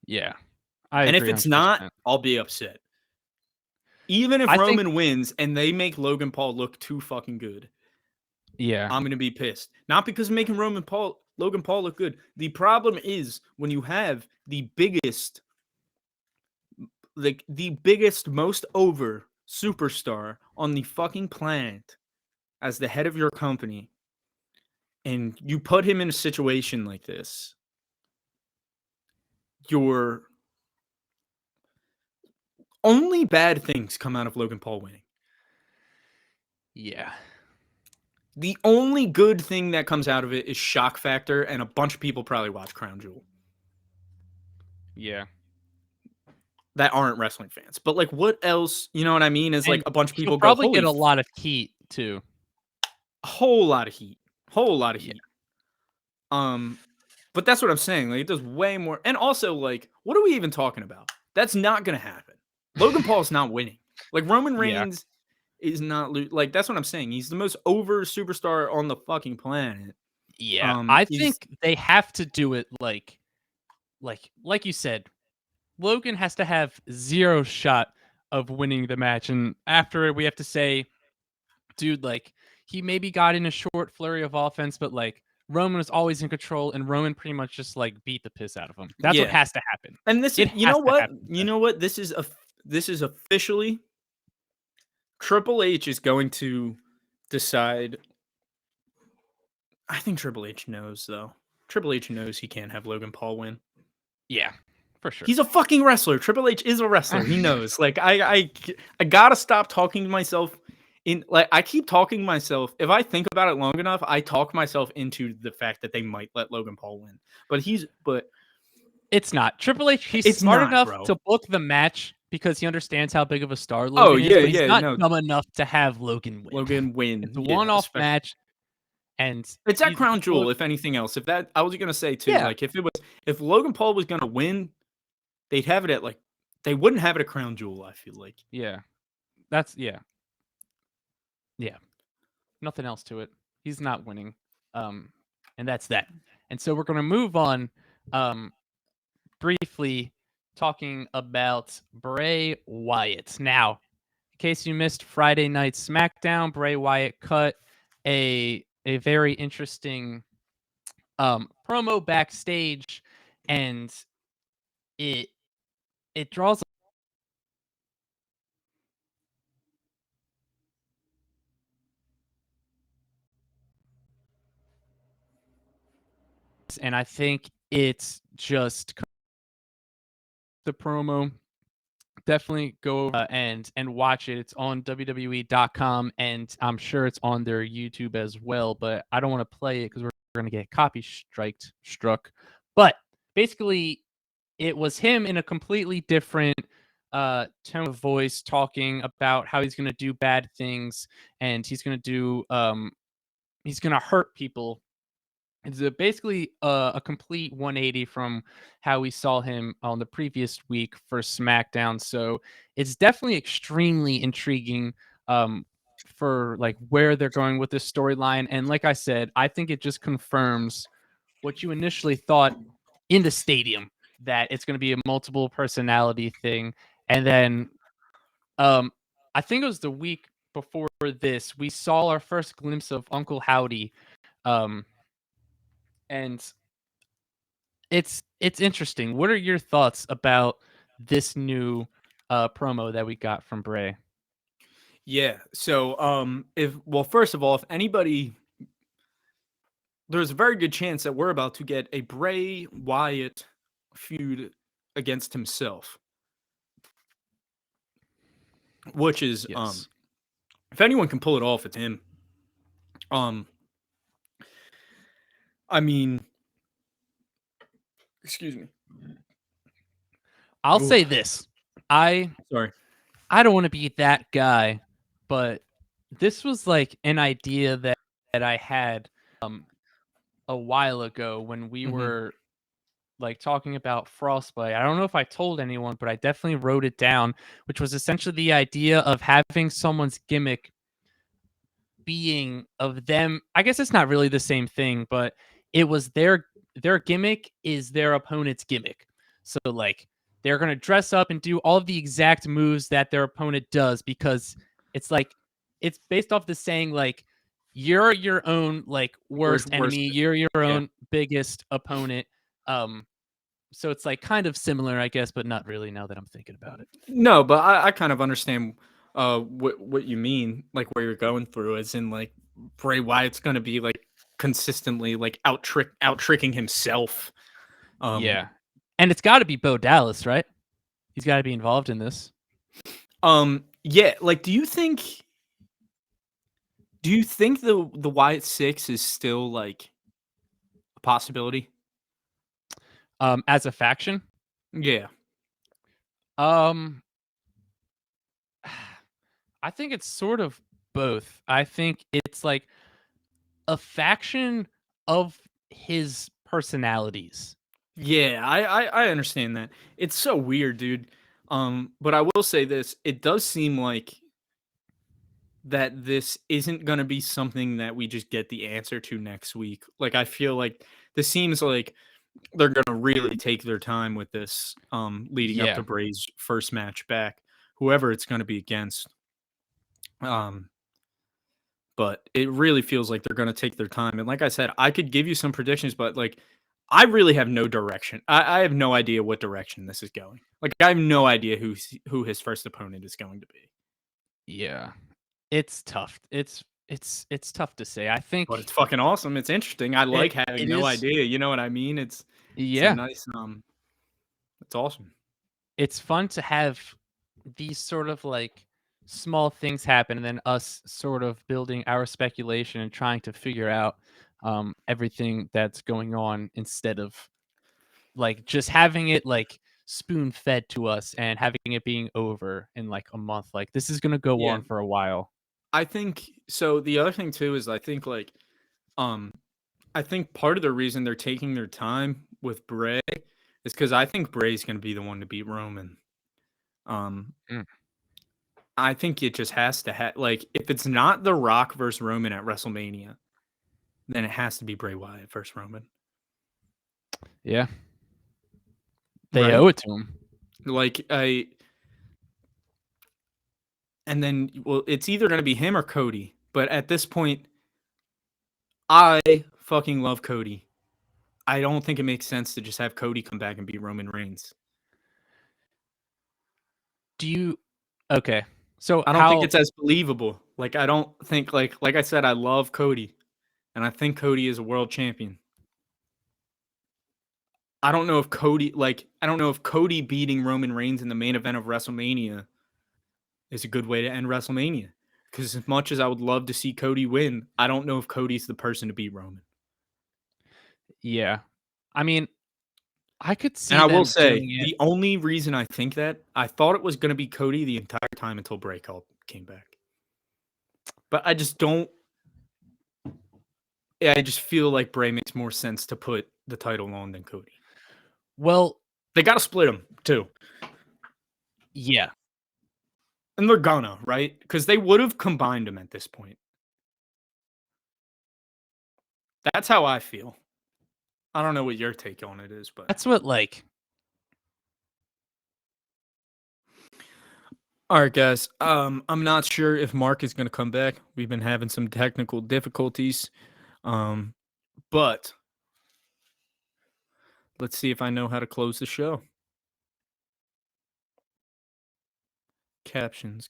Yeah. I And if agree it's not, 100%. I'll be upset. Even if I think Roman wins and they make Logan Paul look too fucking good, yeah. I'm gonna be pissed. Not because of making Logan Paul look good. The problem is when you have the biggest, most over superstar on the fucking planet as the head of your company, and you put him in a situation like this, your only bad things come out of Logan Paul winning. Yeah. The only good thing that comes out of it is shock factor, and a bunch of people probably watch Crown Jewel. Yeah. That aren't wrestling fans. But like, what else? You know what I mean? Is like a bunch of people He'll go, probably holy, get a lot of heat too. a whole lot of heat, whole lot of Yeah. heat. But that's what I'm saying. Like, it does way more. And also, like, what are we even talking about? That's not gonna happen. Logan Paul's not winning. Like, Roman Yeah. Reigns is not like. That's what I'm saying. He's the most over superstar on the fucking planet. Yeah. I think they have to do it like you said. Logan has to have zero shot of winning the match, and after it, we have to say, dude, like he maybe got in a short flurry of offense, but like Roman was always in control, and Roman pretty much just like beat the piss out of him. That's what Yeah. has to happen. And this It is, you has know to what? happen. You know what? This is officially Triple H is going to decide. I think Triple H knows, though. Triple H knows he can't have Logan Paul win. Yeah, for sure. He's a fucking wrestler. Triple H is a wrestler. He knows. Like, I gotta stop talking to myself. I keep talking to myself. If I think about it long enough, I talk myself into the fact that they might let Logan Paul win. But it's not. Triple H, he's It's smart not, enough bro. to book the match because he understands how big of a star Logan is, but he's not dumb enough to have Logan win. Logan win. It's a one-off match, and it's at Crown Jewel, if anything else. If that, I was gonna say too, like if Logan Paul was gonna win, they'd have it at they wouldn't have it at Crown Jewel, I feel like. Yeah. Yeah. Nothing else to it. He's not winning. And that's that. And so we're going to move on briefly talking about Bray Wyatt. Now, in case you missed Friday night SmackDown, Bray Wyatt cut a very interesting promo backstage, and it draws and I think it's just the promo. Definitely go and watch it. It's on WWE.com, and I'm sure it's on their YouTube as well. But I don't want to play it because we're going to get copy struck. But basically, it was him in a completely different tone of voice talking about how he's going to do bad things and he's going to hurt people. It's basically a complete 180 from how we saw him on the previous week for SmackDown. So it's definitely extremely intriguing for like where they're going with this storyline. And like I said, I think it just confirms what you initially thought in the stadium, that it's going to be a multiple personality thing. And then I think it was the week before this, we saw our first glimpse of Uncle Howdy. And it's interesting. What are your thoughts about this new promo that we got from Bray? Yeah. So first of all, if anybody, there's a very good chance that we're about to get a Bray Wyatt feud against himself. Which is if anyone can pull it off, it's him. I mean, excuse me. I'll say this. I don't want to be that guy, but this was like an idea that I had a while ago when we were like talking about Frostbite. I don't know if I told anyone, but I definitely wrote it down, which was essentially the idea of having someone's gimmick being of them. I guess it's not really the same thing, but it was their gimmick is their opponent's gimmick. So like they're going to dress up and do all of the exact moves that their opponent does, because it's like it's based off the saying like you're your own like worst enemy, you're your own biggest opponent. So it's like kind of similar, I guess, but not really now that I'm thinking about it. No, but I kind of understand what you mean, like where you're going through, as in like Bray Wyatt's going to be like consistently like out tricking himself. Yeah. And it's got to be Bo Dallas, right? He's got to be involved in this. Yeah, like do you think the Wyatt Six is still like a possibility? As a faction? Yeah. Um I think it's sort of both. I think it's like a faction of his personalities. Yeah, I understand that. It's so weird, dude. But I will say this, it does seem like that this isn't going to be something that we just get the answer to next week. Like I feel like this seems like they're going to really take their time with this leading up Yeah. to Bray's first match back, whoever it's going to be against. But it really feels like they're going to take their time. And like I said, I could give you some predictions, but like I really have no direction. I have no idea what direction this is going. Like I have no idea who his first opponent is going to be. Yeah. It's tough. It's tough to say. I But think it's fucking awesome. It's interesting. I like having it no is. idea. You know what I mean? It's a Yeah. nice it's awesome. It's fun to have these sort of like small things happen and then us sort of building our speculation and trying to figure out everything that's going on instead of like just having it like spoon fed to us and having it being over in like a month. Like this is going to go Yeah. on for a while. I think so. The other thing too is I think like um I think part of the reason they're taking their time with Bray is because I think Bray's gonna be the one to beat Roman. Um Mm. I think it just has to have like if it's not The Rock versus Roman at WrestleMania, then it has to be Bray Wyatt versus Roman. Yeah. They Right? owe it to him. Like and then well, it's either gonna be him or Cody. But at this point, I fucking love Cody. I don't think it makes sense to just have Cody come back and beat Roman Reigns. Do you okay. So I don't think how it's as believable. Like I don't think like I said, I love Cody, and I think Cody is a world champion. I don't know if Cody beating Roman Reigns in the main event of WrestleMania is a good way to end WrestleMania. Because as much as I would love to see Cody win, I don't know if Cody's the person to beat Roman. yeah. I mean, I could see And I will them say, doing it. the only reason I think that, I thought it was going to be Cody the entire time until Bray came back. But I just don't. Yeah, I just feel like Bray makes more sense to put the title on than Cody. Well, they got to split them too. Yeah. And they're gonna, right? Because they would have combined them at this point. That's how I feel. I don't know what your take on it is, but that's what like. All right, guys. I'm not sure if Mark is going to come back. We've been having some technical difficulties. But let's see if I know how to close the show. Captions.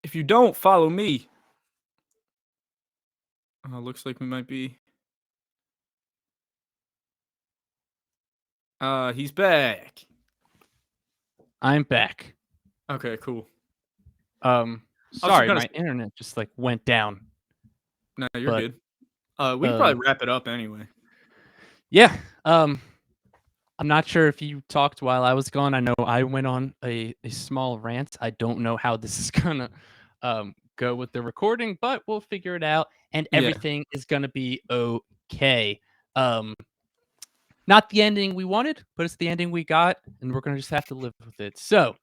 If you don't follow me, looks like we might be. He's back. I'm back. Okay, cool. Sorry, my internet just like went down. No, you're good. We can probably wrap it up anyway. Yeah. I'm not sure if you talked while I was gone. I know I went on a small rant. I don't know how this is gonna go with the recording, but we'll figure it out and everything is gonna be okay. Not the ending we wanted, but it's the ending we got, and we're gonna just have to live with it. So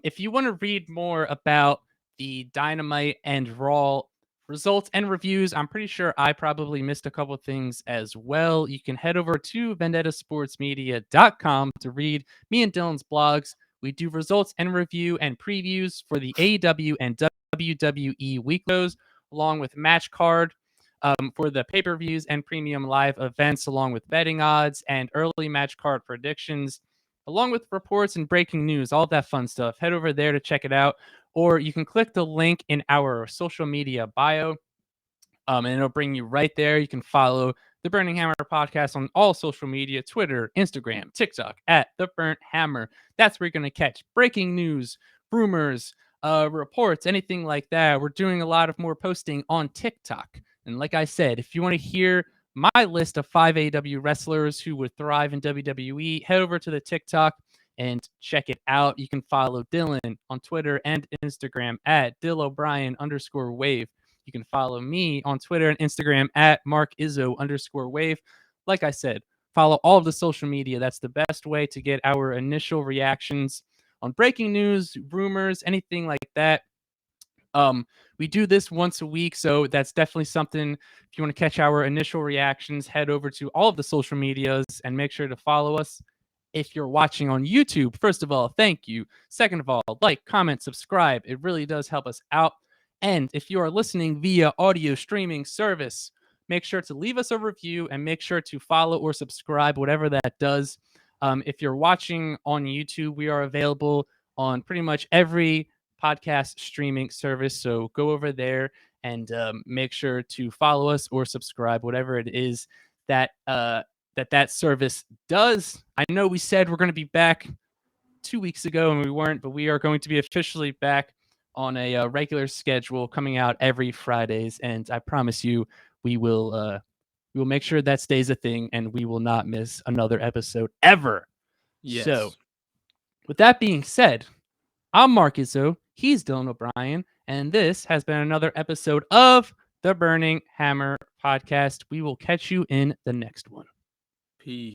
if you want to read more about the Dynamite and Raw results and reviews, I'm pretty sure I probably missed a couple of things as well. You can head over to vendettasportsmedia.com to read me and Dillon's blogs. We do results and review and previews for the AEW and WWE weeklos, along with match card for the pay-per-views and premium live events, along with betting odds and early match card predictions, along with reports and breaking news, all that fun stuff. Head over there to check it out. or you can click the link in our social media bio. And it'll bring you right there. You can follow the Burning Hammer podcast on all social media, Twitter, Instagram, TikTok, at The Burnt Hammer. That's where you're going to catch breaking news, rumors, reports, anything like that. We're doing a lot of more posting on TikTok. And like I said, if you want to hear my list of 5 AEW wrestlers who would thrive in WWE, head over to the TikTok and check it out. You can follow Dillon on Twitter and Instagram at DillO'Brien_wave. You can follow me on Twitter and Instagram at MarkIzzo_wave. Like I said, follow all of the social media. That's the best way to get our initial reactions on breaking news, rumors, anything like that. We do this once a week, so that's definitely something. If you want to catch our initial reactions, head over to all of the social medias and make sure to follow us. If you're watching on YouTube, first of all, thank you. Second of all, like, comment, subscribe. It really does help us out. And if you are listening via audio streaming service, make sure to leave us a review and make sure to follow or subscribe, whatever that does. If you're watching on YouTube, we are available on pretty much every podcast streaming service. So go over there and make sure to follow us or subscribe, whatever it is that that service does. I know we said we're going to be back 2 weeks ago and we weren't, but we are going to be officially back on a regular schedule, coming out every Fridays, and I promise you we will make sure that stays a thing and we will not miss another episode ever. Yes. So with that being said, I'm Mark Izzo, he's Dillon O'Brien, and this has been another episode of the Burning Hammer podcast. We will catch you in the next one. Peace.